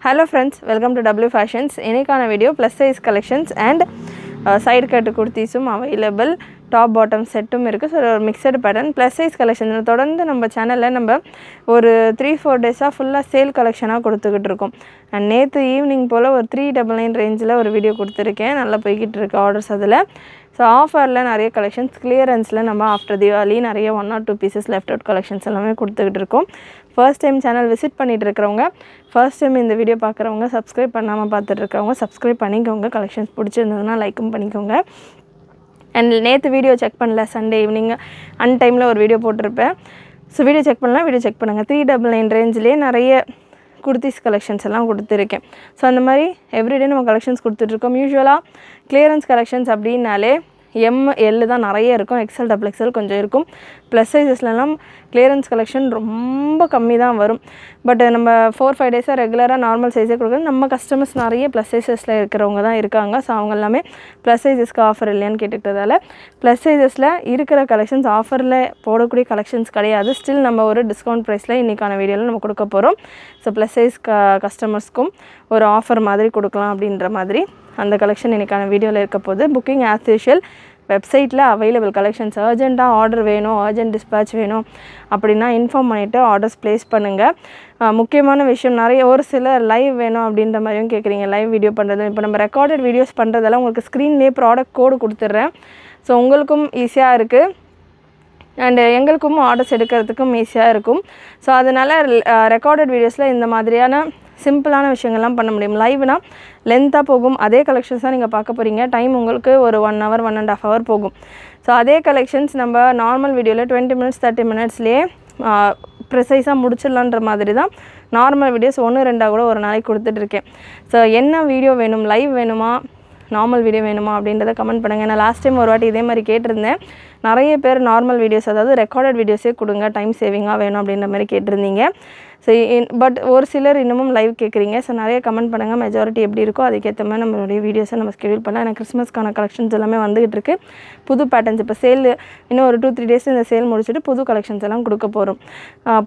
Hello friends, welcome to W Fashions. Inikana video plus size collections and side cut kurtisum available. Top bottom settum irukku. So mixed pattern plus size collection தொடர்ந்து நம்ம சேனல்ல நம்ம ஒரு 3-4 டேஸா ஃபுல்லா sale கலெக்ஷனா கொடுத்துக்கிட்டு இருக்கோம். And நேத்து evening போல ஒரு 399 ரேஞ்சில ஒரு வீடியோ கொடுத்திருக்கேன். நல்லா போயிட்டு இருக்கு ஆர்டர்ஸ் அதுல. So ஆஃபர்ல நிறைய கலெக்ஷன்ஸ் கிளியரன்ஸ்ல நம்ம ஆஃப்டர் தீபாவளி நிறைய 1 or 2 pieces left out collections எல்லாமே கொடுத்துக்கிட்டு இருக்கோம். First time channel visit பண்ணிட்டு இருக்கறவங்க first time இந்த வீடியோ பார்க்கறவங்க subscribe பண்ணாம பார்த்துட்டு இருக்கவங்க subscribe பண்ணிக்கோங்க. கலெக்ஷன்ஸ் பிடிச்சிருந்ததுனா லைக்கும் பண்ணிக்கோங்க. And நேத்து வீடியோ செக் பண்ணல சண்டே ஈவினிங் அன் டைம்ல ஒரு வீடியோ போட்டுருப்பேன். சோ வீடியோ செக் பண்ணலாம் வீடியோ செக் பண்ணுங்க. 399 ரேஞ்சிலே நிறைய kurtis collections எல்லாம் கொடுத்திருக்கேன். சோ அந்த மாதிரி எவ்ரிடே நம்ம கலெக்ஷன்ஸ் கொடுத்துட்டு இருக்கோம். யூசுவலா clearance collections அப்படினாலே M L தான் நிறைய இருக்கும். XL double XL கொஞ்சம் இருக்கும். Plus sizesலலாம் clearance collection ரொம்ப கம்மி தான் வரும். பட் நம்ம 4-5 டேஸா ரெகுலரா நார்மல் சைஸே கொடுக்கறோம். நம்ம கஸ்டமர்ஸ் நிறைய plus sizesல இருக்கிறவங்க தான் இருக்காங்க. சோ அவங்க எல்லாமே plus sizesக்கு ஆஃபர் இல்லையான்னு கேட்டுட்டதால plus sizesல இருக்கிற கலெக்ஷன்ஸ் ஆஃபர்ல போடக்கூடிய கலெக்ஷன்ஸ் கிடையாது. ஸ்டில் நம்ம ஒரு டிஸ்கவுண்ட் பிரைஸ்ல இன்னைக்கான வீடியோல நம்ம கொடுக்க போறோம். சோ plus size கஸ்டமர்ஸ்க்கும் ஒரு ஆஃபர் மாதிரி கொடுக்கலாம் அப்படின்ற மாதிரி அந்த கலெக்ஷன் இன்னைக்கான வீடியோல இருக்க போகுது. புக்கிங் as usual வெப்சைட்ல அவைலபிள் கலெக்ஷன்ஸ் அர்ஜென்ட்டா ஆர்டர் வேணும் அர்ஜென்ட் டிஸ்பாட்ச் வேணும் அப்படினா இன்ஃபார்ம் பண்ணிட்டு ஆர்டர்ஸ் பிளேஸ் பண்ணுங்க. முக்கியமான விஷயம் நிறைய ஒரு சில லைவ் வேணும் அப்படின்ற மாதிரியும் கேக்குறீங்க. லைவ் வீடியோ பண்றது இப்போ நம்ம ரெக்கார்டட் வீடியோஸ் பண்றதெல்லாம் உங்களுக்கு ஸ்கிரீன்லயே ப்ராடக்ட் கோட் கொடுத்துறேன். சோ உங்களுக்கும் ஈஸியா இருக்கு and எங்களுக்கும் ஆர்டர்ஸ் எடுக்கிறதுக்கும் ஈஸியா இருக்கும். சோ அதனால ரெக்கார்டட் வீடியோஸ்ல இந்த மாதிரியான சிம்பிளான விஷயங்கள்லாம் பண்ண முடியும். லைவ்னா லென்த்தா போகும். அதே கலெக்ஷன்ஸ் தான் நீங்க பார்க்க போறீங்க. டைம் உங்களுக்கு ஒரு 1 hour 1.5 hour போகும். சோ அதே கலெக்ஷன்ஸ் நம்ம நார்மல் வீடியோல 20 minutes 30 minutesலயே ப்ரிசைஸா முடிச்சிடலாம்ன்ற மாதிரி தான் நார்மல் வீடியோஸ் 1-2 கூட ஒரு நாளைக்கு கொடுத்துட்டு இருக்கேன். சோ என்ன வீடியோ வேணும் லைவ் வேணுமா நார்மல் வீடியோ வேணுமா அப்படின்றத கமெண்ட் பண்ணுங்க. நான் லாஸ்ட் டைம் ஒரு வாட்டி இதே மாதிரி கேட்டிருந்தேன். நிறைய பேர் நார்மல் வீடியோஸ் அதாவது ரெக்கார்டட் வீடியோஸே கொடுங்க டைம் சேவிங்கா வேணும் அப்படின்ற மாதிரி கேட்டிருந்தீங்க. சோ பட் ஒரு சிலர் இன்னமும் லைவ் கேக்குறீங்க. சோ நிறைய கமெண்ட் பண்ணுங்க. மெஜாரிட்டி எப்படி இருக்கோ அதுக்கேத்த மாதிரி நம்மளுடைய வீடியோஸை நம்ம ஸ்கெடியூல் பண்ணலாம். எனக்கு கிறிஸ்மஸ்க்கான கலெக்ஷன்ஸ் எல்லாமே வந்துகிட்டு இருக்கு. புது பேட்டர்ன்ஸ் இப்போ சேல் இன்னும் ஒரு 2-3 டேஸ்ல இந்த சேல் முடிச்சிட்டு புது கலெக்ஷன்ஸ் எல்லாம் கொடுக்க போறோம்.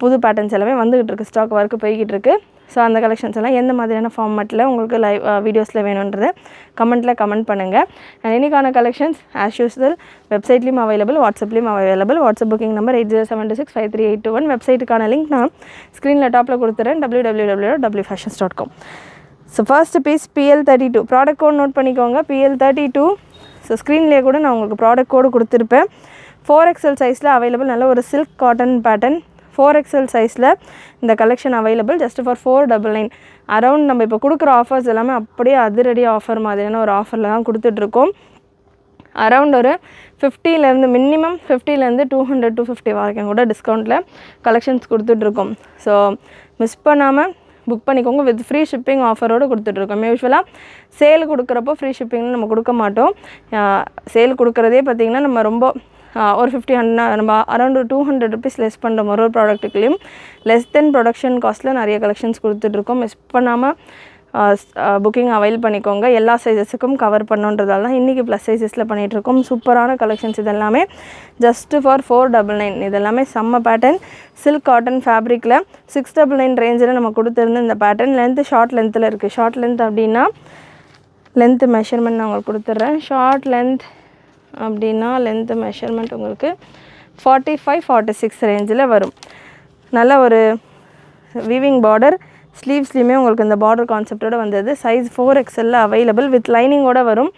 புது பேட்டர்ன்ஸ் எல்லாமே வந்துகிட்டு இருக்கு. ஸ்டாக் வர்க் போயிட்டு இருக்கு. சோ அந்த கலெக்ஷன்ஸ் எல்லாம் எந்த மாதிரியான ஃபார்மட்ல உங்களுக்கு லைவ் வீடியோஸ்ல வேணும்ன்றதை கமெண்ட்ல கமெண்ட் பண்ணுங்க. and இன்னைக்கான கலெக்ஷன்ஸ் as usual வெப்சைட்லயும் அவைலபிள் வாட்ஸ்அப்லயும் அவைலபிள். WhatsApp booking number 8072653821. வெப்சைட்டுக்கான லிங்க் நான் ஸ்கிரீன்ல டாப்ல கொடுத்துறேன் www.wfashions.com. So first piece PL32 product code note பண்ணிக்கோங்க. PL32 சோ ஸ்கிரீன்லயே கூட நான் உங்களுக்கு ப்ராடக்ட் கோட் கொடுத்திருப்பேன். 4XL சைஸ்ல அவைலபிள். நல்ல ஒரு silk cotton pattern 4XL சைஸ்ல இந்த collection available just for 499. Around நம்ம இப்போ கொடுக்குற ஆஃபர்ஸ் எல்லாமே அப்படியே அதிரடி ஆஃபர் மாதிரியான ஒரு ஆஃபர்ல தான் கொடுத்துட்டு இருக்கோம். அரவுண்ட் ஒரு 50ல இருந்து மினிமம் 50ல இருந்து 200-250 வரைக்கும் கூட டிஸ்கவுண்ட்ல கலெக்ஷன்ஸ் கொடுத்துட்டு இருக்கோம். ஸோ மிஸ் பண்ணாம புக் பண்ணிக்கோங்க. வித் ஃப்ரீ ஷிப்பிங் ஆஃபரோடு கொடுத்துட்டு இருக்கோம். யூஸ்வலாக சேல் கொடுக்குறப்போ ஃப்ரீ ஷிப்பிங்னு நம்ம கொடுக்க மாட்டோம். சேல் கொடுக்குறதே பார்த்தீங்கன்னா நம்ம ரொம்ப ஒரு 50-100 நம்ம அரௌண்ட் 200 rupees லெஸ் பண்ணுற ஒரு ப்ராடக்ட்டுக்குலையும் லெஸ் தென் ப்ரொடக்ஷன் காஸ்ட்டில் நிறைய கலெக்ஷன்ஸ் கொடுத்துட்ருக்கோம். மிஸ் பண்ணாமல் புக்கிங் அவைல் பண்ணிக்கோங்க. எல்லா சைஸஸுக்கும் கவர் பண்ணுன்றதால தான் இன்றைக்கி ப்ளஸ் சைஸஸில் பண்ணிகிட்ருக்கோம். சூப்பரான கலெக்ஷன்ஸ் இதெல்லாமே ஜஸ்ட்டு ஃபார் 499. இதெல்லாமே செம்ம பேட்டர்ன் சில்க் காட்டன் ஃபேப்ரிக்கில் 699 ரேஞ்சில் நம்ம கொடுத்துருந்த இந்த பேட்டர்ன் லென்த்து ஷார்ட் லென்த்தில் இருக்குது. ஷார்ட் லென்த் அப்படின்னா லென்த்து மெஷர்மெண்ட் நான் உங்களுக்கு கொடுத்துட்றேன். ஷார்ட் லென்த் அப்படின்னா லென்த் மெஷர்மெண்ட் உங்களுக்கு 45-46 ரேஞ்சில் வரும். நல்ல ஒரு வீவிங் பார்டர் ஸ்லீவ்ஸ்லையுமே உங்களுக்கு இந்த பார்டர் கான்செப்டோட வந்தது. சைஸ் 4XL அவைலபிள் வித் லைனிங்கோட வரும்.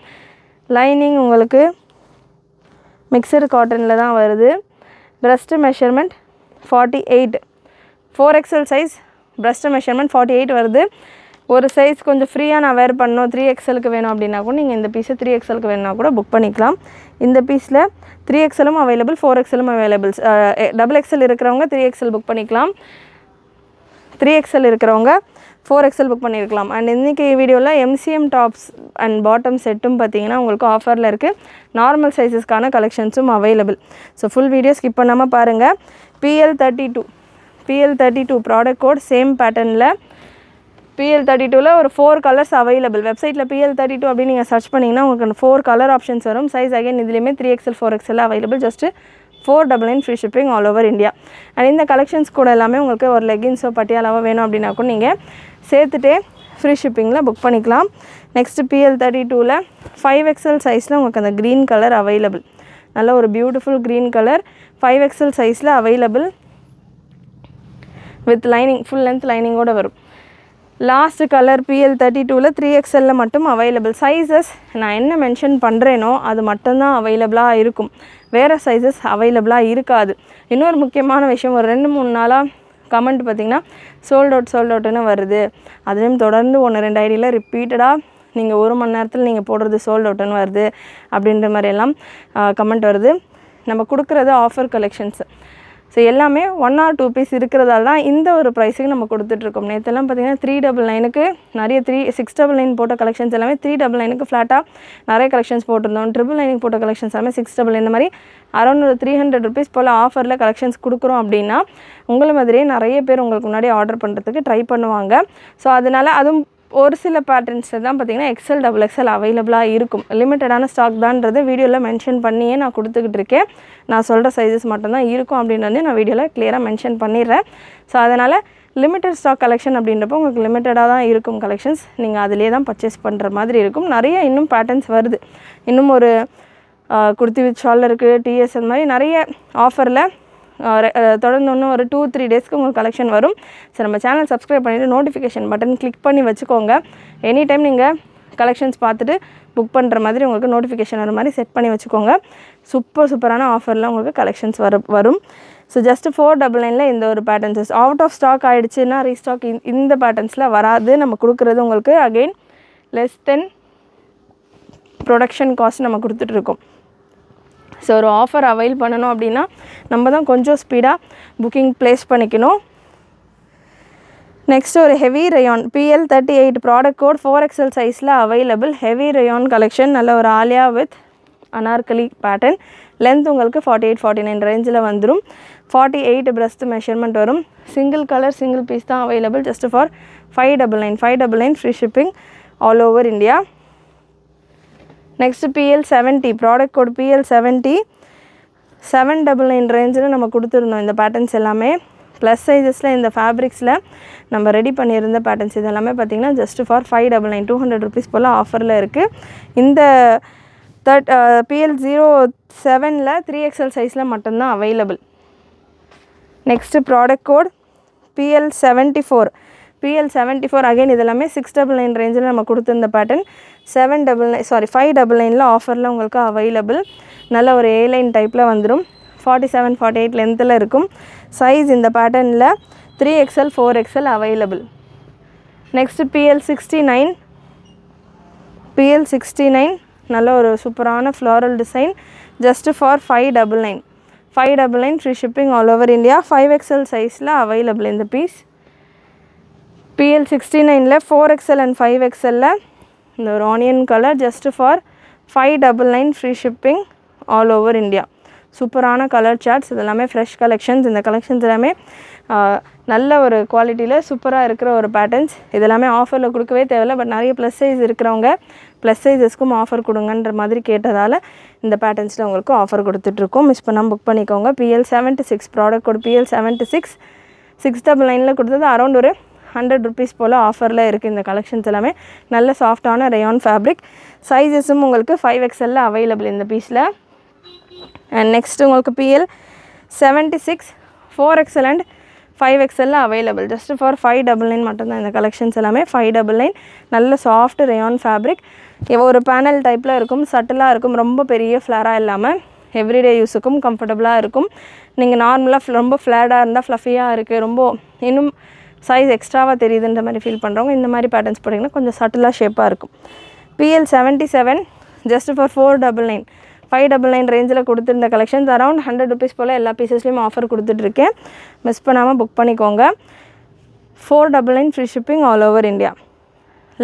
லைனிங் உங்களுக்கு மிக்சடு காட்டனில் தான் வருது. Breast measurement 48 4XL size breast measurement 48 வருது. ஒரு சைஸ் கொஞ்சம் ஃப்ரீயாக நான் வேர் பண்ணணும் 3XLக்கு வேணும் அப்படின்னா கூட நீங்கள் இந்த பீஸை 3XLக்கு வேணும்னா கூட புக் பண்ணிக்கலாம். இந்த பீஸில் 3XLம் அவைலபிள் 4XLம் அவைலபிள். XXL இருக்கிறவங்க 3XL புக் பண்ணிக்கலாம். 3XL இருக்கிறவங்க 4XL புக் பண்ணியிருக்கலாம். அண்ட் இன்றைக்கி வீடியோவில் MCM டாப்ஸ் அண்ட் பாட்டம் செட்டும் பார்த்தீங்கன்னா உங்களுக்கு ஆஃபரில் இருக்குது. நார்மல் சைஸஸ்க்கான கலெக்ஷன்ஸும் available. So full video skip பண்ணாமல் பாருங்கள். PL32 ப்ராடக்ட் கோட் சேம் பேட்டர்னில் PL32ல ஒரு 4 கலர்ஸ் அவைலபிள். வெப்சைட்டில் PL32 அப்படின்னு நீங்கள் சர்ச் பண்ணிங்கன்னா உங்களுக்கு 4 கலர் ஆப்ஷன்ஸ் வரும். சைஸ் அகைன் இதுலேயுமே 3XL 4XL available. Just 499 free shipping all over India. And இந்த கலெக்ஷன்ஸ் கூட எல்லாமே உங்களுக்கு ஒரு லெகின்ஸோ பட்டியாலாவோ வேணும் அப்படின்னா கூட நீங்கள் சேர்த்துட்டே ஃப்ரீ ஷிப்பிங்கில் புக் பண்ணிக்கலாம். நெக்ஸ்ட்டு PL32ல் 5XL சைஸில் உங்களுக்கு அந்த க்ரீன் கலர் அவைலபிள். நல்ல ஒரு பியூட்டிஃபுல் க்ரீன் கலர் 5XL சைஸில் available with lining, full length லைனிங்கோடு வரும். லாஸ்ட் கலர் PL32ல் 3XLல மட்டும் அவைலபிள். சைஸஸ் நான் என்ன மென்ஷன் பண்ணுறேனோ அது மட்டும்தான் அவைலபிளாக இருக்கும், வேறு சைஸஸ் அவைலபிளாக இருக்காது. இன்னொரு முக்கியமான விஷயம், ஒரு 2-3 நாளாக கமெண்ட் பார்த்திங்கன்னா சோல்ட் அவுட்னு வருது. அதுலேயும் தொடர்ந்து 1-2 ஐடியில் ரிப்பீட்டடாக நீங்கள் 1 மணி நேரத்தில் நீங்கள் போடுறது சோல்ட் அவுட்னு வருது அப்படின்ற மாதிரியெல்லாம் கமெண்ட் வருது. நம்ம கொடுக்குறது ஆஃபர் கலெக்ஷன்ஸு. ஸோ எல்லாமே 1 or 2 பீஸ் இருக்கிறதால தான் இந்த ஒரு ப்ரைஸுக்கு நம்ம கொடுத்துட்ருக்கோம். நேற்றெல்லாம் பார்த்திங்கன்னா 399க்கு நிறைய 699 போட்ட கலெக்ஷன்ஸ் எல்லாமே 399க்கு ஃப்ளாட்டாக நிறைய கலெக்ஷன்ஸ் போட்டிருந்தோம். 999 போட்ட கலெக்ஷன்ஸ் எல்லாமே 699 இந்த மாதிரி அரௌண்ட் ஒரு 300 ருபீஸ் போல் ஆஃபரில் கலெக்ஷன்ஸ் கொடுக்குறோம் அப்படின்னா உங்களை மாதிரியே நிறைய பேர் உங்களுக்கு முன்னாடி ஆர்டர் பண்ணுறதுக்கு ட்ரை பண்ணுவாங்க. ஸோ அதனால் அதுவும் ஒரு சில பேட்டர்ன்ஸில் தான் பார்த்திங்கன்னா XL XXL அவைலபிளாக இருக்கும். லிமிட்டடான ஸ்டாக் தான்றது வீடியோவில் மென்ஷன் பண்ணியே நான் கொடுத்துக்கிட்டு இருக்கேன். நான் சொல்கிற சைஸஸ் மட்டும்தான் இருக்கும் அப்படின்றது நான் வீடியோவில் கிளியராக மென்ஷன் பண்ணிடுறேன். ஸோ அதனால் லிமிட்டட் ஸ்டாக் கலெக்ஷன் அப்படின்றப்போ உங்களுக்கு லிமிட்டடாக தான் இருக்கும் கலெக்ஷன்ஸ். நீங்கள் அதிலே தான் பர்ச்சேஸ் பண்ணுற மாதிரி இருக்கும். நிறைய இன்னும் பேட்டர்ன்ஸ் வருது. இன்னும் ஒரு குர்த்தி வித் ஷால் இருக்குது, TS அந்த மாதிரி நிறைய ஆஃபரில் தொடர்ந்து இன்னும் ஒரு 2-3 டேஸ்க்கு உங்களுக்கு கலெக்ஷன் வரும். ஸோ நம்ம சேனல் சப்ஸ்கிரைப் பண்ணிவிட்டு நோட்டிஃபிகேஷன் பட்டன் கிளிக் பண்ணி வச்சுக்கோங்க. எனி டைம் நீங்கள் கலெக்ஷன்ஸ் பார்த்துட்டு புக் பண்ணுற மாதிரி உங்களுக்கு நோட்டிஃபிகேஷன் வர மாதிரி செட் பண்ணி வச்சுக்கோங்க. சூப்பரான ஆஃபரில் உங்களுக்கு கலெக்ஷன்ஸ் வரும். ஸோ ஜஸ்ட் 499ல் இந்த ஒரு பேட்டர்ன்ஸஸ் அவுட் ஆஃப் ஸ்டாக் ஆகிடுச்சுன்னா ரீஸ்டாக் இந்த பேட்டர்ன்ஸில் வராது. நம்ம கொடுக்குறது உங்களுக்கு again less than production cost நம்ம கொடுத்துட்ருக்கோம். ஸோ ஒரு ஆஃபர் அவைல் பண்ணணும் அப்படின்னா நம்ம தான் கொஞ்சம் ஸ்பீடாக புக்கிங் ப்ளேஸ் பண்ணிக்கணும். நெக்ஸ்ட்டு ஒரு heavy rayon PL38 product code 4XL சைஸில் அவைலபிள். ஹெவி ரயான் கலெக்ஷன், நல்ல ஒரு Alia with Anarkali pattern. Length உங்களுக்கு 48-49 ரேஞ்சில் வந்துடும். 48 பிரஸ்ட் மெஷர்மெண்ட் வரும். சிங்கிள் கலர் சிங்கிள் பீஸ் தான் available. Just for 599 free shipping all over India. Next PL70 product code PL70 799 ரேஞ்சில் நம்ம கொடுத்துருந்தோம். இந்த பேட்டர்ன்ஸ் எல்லாமே ப்ளஸ் சைஸஸில் இந்த ஃபேப்ரிக்ஸில் நம்ம ரெடி பண்ணியிருந்த பேட்டர்ன்ஸ் இது எல்லாமே பார்த்திங்கன்னா ஜஸ்ட் ஃபார் 599 200 ருபீஸ் போல் ஆஃபரில் இருக்குது. இந்த PL07ல் 3XL சைஸில் மட்டும்தான் available. Next product code PL74 again இதெல்லாமே 699 ரேஞ்சில் நம்ம கொடுத்துருந்த பேட்டர்ன் 599ல் ஆஃபரில் உங்களுக்கு அவைலபிள். நல்ல ஒரு A-லைன் டைப்பில் வந்துடும். 47-48 லென்த்தில் இருக்கும். சைஸ் இந்த பேட்டர்னில் 3XL 4XL available. Next PL69 நல்ல ஒரு சூப்பரான floral design. Just for 599 free shipping all over India. 5XL சைஸில் அவைலபிள் இந்த பீஸ். PL69ல் 4XL அண்ட் 5XLல இந்த ஒரு onion colour just for 599 free shipping all over India. சூப்பரான கலர் சார்ட்ஸ், இதெல்லாமே ஃப்ரெஷ் கலெக்ஷன்ஸ். இந்த கலெக்ஷன்ஸ் எல்லாமே நல்ல ஒரு குவாலிட்டியில் சூப்பராக இருக்கிற ஒரு பேட்டர்ன்ஸ். இதெல்லாமே ஆஃபரில் கொடுக்கவே தேவையில்லை. பட் நிறைய ப்ளஸ் சைஸ் இருக்கிறவங்க ப்ளஸ் சைஸஸ்க்கும் ஆஃபர் கொடுங்கன்ற மாதிரி கேட்டதால் இந்த பேட்டர்ன்ஸில் உங்களுக்கு ஆஃபர் கொடுத்துட்ருக்கோம். மிஸ் பண்ணாமல் புக் பண்ணிக்கோங்க. PL76 ப்ராடக்ட் கோட் PL76 699ல் கொடுத்தது அரௌண்ட் ஒரு 100 ருபீஸ் போல் ஆஃபரில் இருக்குது. இந்த கலெக்ஷன்ஸ் எல்லாமே நல்ல சாஃப்டான ரயான் ஃபேப்ரிக். சைஸஸும் உங்களுக்கு 5XLல அவைலபிள் இந்த பீஸில். அண்ட் நெக்ஸ்ட் உங்களுக்கு PL76 4XL அண்ட் 5XLல அவைலபிள். ஜஸ்ட் ஃபார் 599 மட்டும்தான் இந்த கலெக்ஷன்ஸ் எல்லாமே. 599 நல்ல சாஃப்ட் ரயான் ஃபேப்ரிக். ஒரு பேனல் டைப்பில் இருக்கும், சட்டிலாக இருக்கும், ரொம்ப பெரிய ஃப்ளாராக இல்லாமல் எவ்ரிடே யூஸுக்கும் கம்ஃபர்டபுளாக இருக்கும். நீங்கள் நார்மலாக ரொம்ப ஃப்ளாடாக இருந்தால் ஃப்ளஃபியாக இருக்குது, ரொம்ப இன்னும் சைஸ் எக்ஸ்ட்ராவாக தெரியுதுன்ற மாதிரி ஃபீல் பண்ணுறவங்க இந்த மாதிரி பேட்டர்ன்ஸ் போட்டிங்கன்னா கொஞ்சம் சட்டிலாக ஷேப்பாக இருக்கும். PL77 ஜஸ்ட் ஃபார் 499 599 ரேஞ்சில் கொடுத்துருந்த கலெக்ஷன்ஸ் அரௌண்ட் 100 ருபீஸ் போல் எல்லா பீசஸ்லையும் ஆஃபர் கொடுத்துட்ருக்கேன். மிஸ் பண்ணாமல் புக் பண்ணிக்கோங்க. 499 free shipping all over India.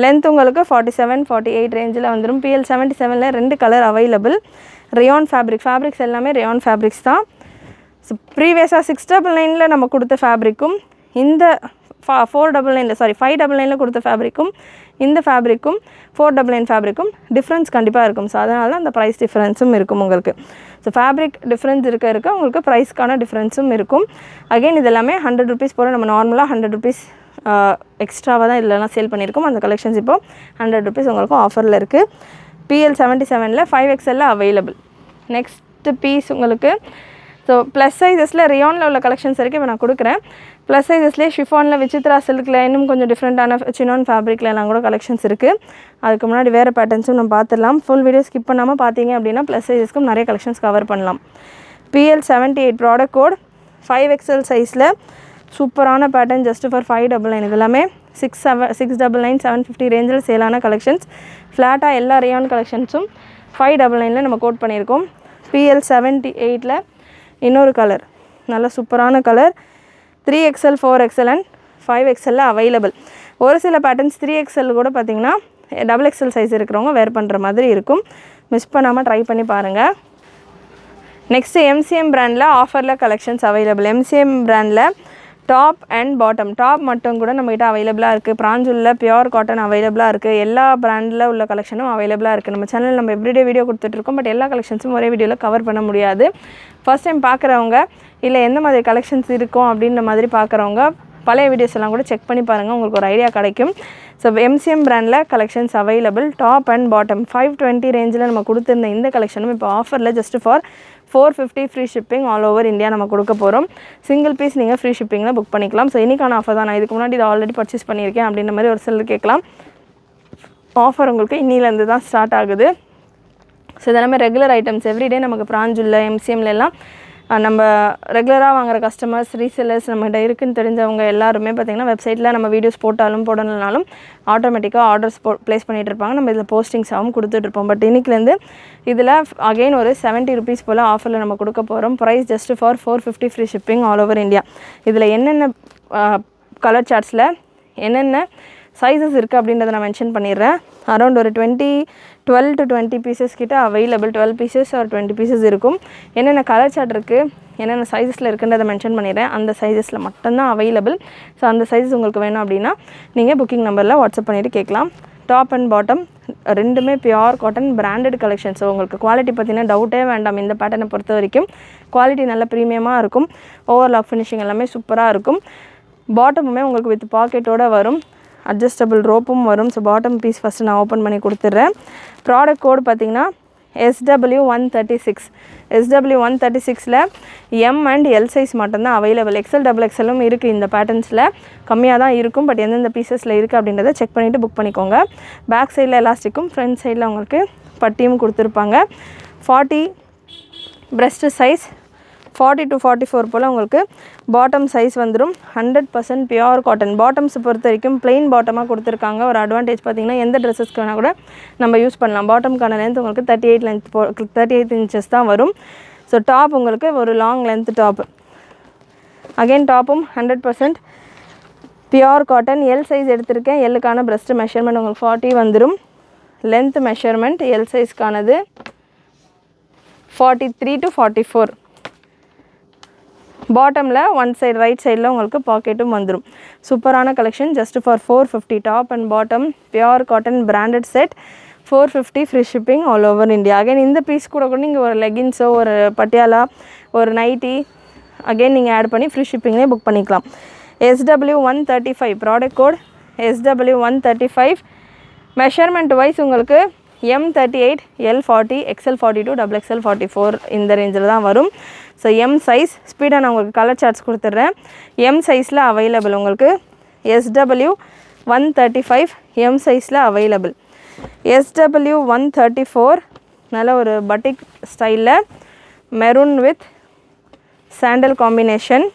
Length உங்களுக்கு 47-48 ரேஞ்சில் வந்துடும். PL77ல் 2 கலர் அவைலபிள். ரயான் ஃபேப்ரிக்ஸ் எல்லாமே ரயான் ஃபேப்ரிக்ஸ் தான். ஸோ ப்ரீவியஸாக 699ல் நம்ம கொடுத்த ஃபேப்ரிக்கும் இந்த 599ல் கொடுத்த ஃபேப்ரிக்கும் இந்த ஃபேப்ரிக்கும் 499 ஃபேப்ரிக்கும் டிஃப்ரென்ஸ் கண்டிப்பாக இருக்கும். ஸோ அதனால அந்த ப்ரைஸ் டிஃப்ரென்ஸும் இருக்கும் உங்களுக்கு. ஸோ ஃபேப்ரிக் டிஃப்ரென்ஸ் இருக்க உங்களுக்கு ப்ரைஸ்க்கான டிஃப்ரென்ஸும் இருக்கும். அகெயின் இது எல்லாமே 100 ருபீஸ் போல் நம்ம நார்மலாக 100 ருபீஸ் எக்ஸ்ட்ராவாக தான் இதெல்லாம் சேல் பண்ணியிருக்கோம். அந்த கலெக்ஷன்ஸ் இப்போ 100 rupees உங்களுக்கு ஆஃபரில் இருக்குது. PL77ல் 5XLல அவைலபிள். நெக்ஸ்ட்டு பீஸ் உங்களுக்கு ஸோ ப்ளஸ் சைஸஸில் ரியானில் உள்ள கலெக்ஷன்ஸ் இருக்குது இப்போ நான் கொடுக்குறேன். ப்ளஸ் சைஸஸ்லேயே ஷிஃபானில் விசித்ரா சில்கில் இன்னும் கொஞ்சம் டிஃப்ரெண்ட்டான சினான் ஃபேப்ரிக்கில் எல்லாம் கூட கலெக்ஷன்ஸ் இருக்குது. அதுக்கு முன்னாடி வேறு பேட்டர்ன்ஸும் நம்ம பார்த்துடலாம். ஃபுல் வீடியோ ஸ்கிப் பண்ணாமல் பார்த்தீங்க அப்படின்னா ப்ளஸ் சைஸஸ்க்கும் நிறைய கலெக்ஷன்ஸ் கவர் பண்ணலாம். PL78 ப்ராடக்ட் கோட் 5XL சைஸில் சூப்பரான பேட்டர்ன் ஜஸ்ட் ஃபார் 599. இது எல்லாமே 699 750 ரேஞ்சில் சேலான கலெக்ஷன்ஸ். ஃப்ளாட்டாக எல்லா ரியான் கலெக்ஷன்ஸும் 599 நம்ம கோட் பண்ணியிருக்கோம். PL78ல் இன்னொரு கலர் நல்ல சூப்பரான colour 3XL 4XL and 5XL available. ஒரு சில பேட்டர்ன்ஸ் 3XL கூட பார்த்திங்கன்னா XXL சைஸ் இருக்கிறவங்க வேர் பண்ணுற மாதிரி இருக்கும். மிஸ் பண்ணாமல் ட்ரை பண்ணி பாருங்கள். நெக்ஸ்ட்டு MCM பிராண்டில் ஆஃபரில் கலெக்ஷன்ஸ் அவைலபிள். MCM பிராண்டில் டாப் அண்ட் பாட்டம் டாப் மட்டும் கூட நம்மகிட்ட அவைலபிளாக இருக்குது. பிராஞ்சூலில் பியூர் காட்டன் அவைலபிளாக இருக்குது. எல்லா பிராண்டில் உள்ள கலெக்ஷனும் அவைலபிளாக இருக்குது. நம்ம சேனல் நம்ம எவ்ரிடே வீடியோ கொடுத்துட்ருக்கோம். பட் எல்லா கலெக்ஷன்ஸும் ஒரே வீடியோவில் கவர் பண்ண முடியாது. ஃபர்ஸ்ட் டைம் பார்க்குறவங்க இல்லை எந்த மாதிரி கலெக்ஷன்ஸ் இருக்கும் அப்படின்ற மாதிரி பார்க்குறவங்க பழைய வீடியோஸ் எல்லாம் கூட செக் பண்ணி பாருங்கள், உங்களுக்கு ஒரு ஐடியா கிடைக்கும். ஸோ MCM பிராண்டில் collections available. Top and bottom 520 ரேஞ்சில் நம்ம கொடுத்துருந்த இந்த கலெக்ஷனும் இப்போ ஆஃபரில் just for 450 free shipping all over India நம்ம கொடுக்க போகிறோம். சிங்கிள் பீஸ் நீங்கள் ஃப்ரீ ஷிப்பிங்கில் புக் பண்ணிக்கலாம். ஸோ இன்றைக்கான ஆஃபர் தான். நான் இதுக்கு முன்னாடி இதை ஆல்ரெடி பர்ச்சேஸ் பண்ணியிருக்கேன் அப்படின்ற மாதிரி ஒரு சிலர் கேட்கலாம். ஆஃபர் உங்களுக்கு இன்னிலேருந்து தான் ஸ்டார்ட் ஆகுது. ஸோ இதெல்லாமே ரெகுலர் ஐட்டம்ஸ். எவ்ரிடே நமக்கு பிராஞ்சுள்ள MCMல எல்லாம் நம்ம ரெகுலராக வாங்குகிற கஸ்டமர்ஸ் ரீசெல்லர்ஸ் நம்மகிட்ட இருக்குன்னு தெரிஞ்சவங்க எல்லாருமே பார்த்திங்கன்னா வெப்சைட்டில் நம்ம வீடியோஸ் போடணும்னாலும் ஆட்டோமேட்டிக்காக ஆர்டர்ஸ் ப்ளேஸ் பண்ணிகிட்டு இருப்பாங்க. நம்ம இதில் போஸ்டிங்ஸாகவும் கொடுத்துட்ருப்போம். பட் இன்றைக்கிலேருந்து இதில் அகெயின் ஒரு 70 rupees போல் ஆஃபரில் நம்ம கொடுக்க போகிறோம். Price just for 450 free shipping all over India. இதில் என்னென்ன கலர் சார்ட்ஸில் என்னென்ன சைஸஸ் இருக்குது அப்படின்றத நான் மென்ஷன் பண்ணிடுறேன். அரௌண்ட் ஒரு 12 to 20 பீசஸ் கிட்ட அவைலபிள். 12 பீசஸ் ஆர் 20 பீசஸ் இருக்கும். என்னென்ன கலர் சார்ட் இருக்குது, என்னென்ன சைஸஸில் இருக்குன்றதை மென்ஷன் பண்ணிடுறேன். அந்த சைஸஸில் மட்டும்தான் அவைலபிள். ஸோ அந்த சைஸஸ் உங்களுக்கு வேணும் அப்படின்னா நீங்கள் புக்கிங் நம்பரில் வாட்ஸ்அப் பண்ணிவிட்டு கேட்கலாம். டாப் அண்ட் பாட்டம் ரெண்டுமே pure cotton branded collection. So உங்களுக்கு குவாலிட்டி பார்த்தீங்கன்னா டவுட்டே வேண்டாம். இந்த பேட்டர்னை பொறுத்த வரைக்கும் குவாலிட்டி நல்ல ப்ரீமியமாக இருக்கும். ஓவர்லாக் ஃபினிஷிங் எல்லாமே சூப்பராக இருக்கும். பாட்டமுமே உங்களுக்கு வித் பாக்கெட்டோடு வரும். அட்ஜஸ்டபிள் ரோப்பும் வரும். ஸோ பாட்டம் பீஸ் ஃபஸ்ட்டு நான் ஓப்பன் பண்ணி கொடுத்துட்றேன். ப்ராடக்ட் கோடு பார்த்திங்கன்னா SW136. SW136ல் M and L size மட்டும்தான் அவைலபிள். XL XXLம் இருக்குது. இந்த பேட்டர்ன்ஸில் கம்மியாக தான் இருக்கும். பட் எந்தெந்த பீசஸில் இருக்குது அப்படின்றத செக் பண்ணிவிட்டு புக் பண்ணிக்கோங்க. பேக் சைடில் எலாஸ்டிக்கும் ஃப்ரண்ட் சைடில் உங்களுக்கு பட்டியும் கொடுத்துருப்பாங்க. 40 breast சைஸ் 40 to 44 போல் உங்களுக்கு பாட்டம் சைஸ் வந்துடும். 100% பியூர் காட்டன். பாட்டம்ஸ் பொறுத்த வரைக்கும் பிளெயின் பாட்டமாக கொடுத்துருக்காங்க. ஒரு அட்வான்டேஜ் பார்த்திங்கன்னா எந்த ட்ரெஸ்ஸஸ்க்கு வேணால் கூட நம்ம யூஸ் பண்ணலாம். பாட்டம்க்கான லென்த் உங்களுக்கு 38 inches தான் வரும். ஸோ டாப் உங்களுக்கு ஒரு லாங் லென்த் டாப். அகெயின் டாப்பும் 100% பியூர் காட்டன். எல் சைஸ் எடுத்திருக்கேன். எல்லுக்கான பிரஸ்ட் மெஷர்மெண்ட் உங்களுக்கு 40 வந்துடும். லென்த் மெஷர்மெண்ட் எல் சைஸ்க்கானது 43 to 44. பாட்டமில் ஒன் சைடு ரைட் சைடில் உங்களுக்கு பாக்கெட்டும் வந்துடும். சூப்பரான collection just for 450. Top and bottom pure cotton branded set 450 free shipping all over India. Again இந்த பீஸ் கூட நீங்கள் ஒரு லெகின்ஸோ ஒரு பட்டியாலா ஒரு நைட்டி அகைன் நீங்கள் ஆட் பண்ணி ஃப்ரீ ஷிப்பிங்லேயே புக் பண்ணிக்கலாம். SW135 product code SW135. Measurement wise உங்களுக்கு M38 L40 XL42 XXL 44 இந்த ரேஞ்சில் தான் வரும். ஸோ M சைஸ் ஸ்பீடாக நான் உங்களுக்கு கலர் சார்ட்ஸ் கொடுத்துட்றேன். M சைஸில் அவைலபிள் உங்களுக்கு SW135 M சைஸில் அவைலபிள். SW134 நல்ல ஒரு பட்டிக் ஸ்டைலில் maroon with sandal combination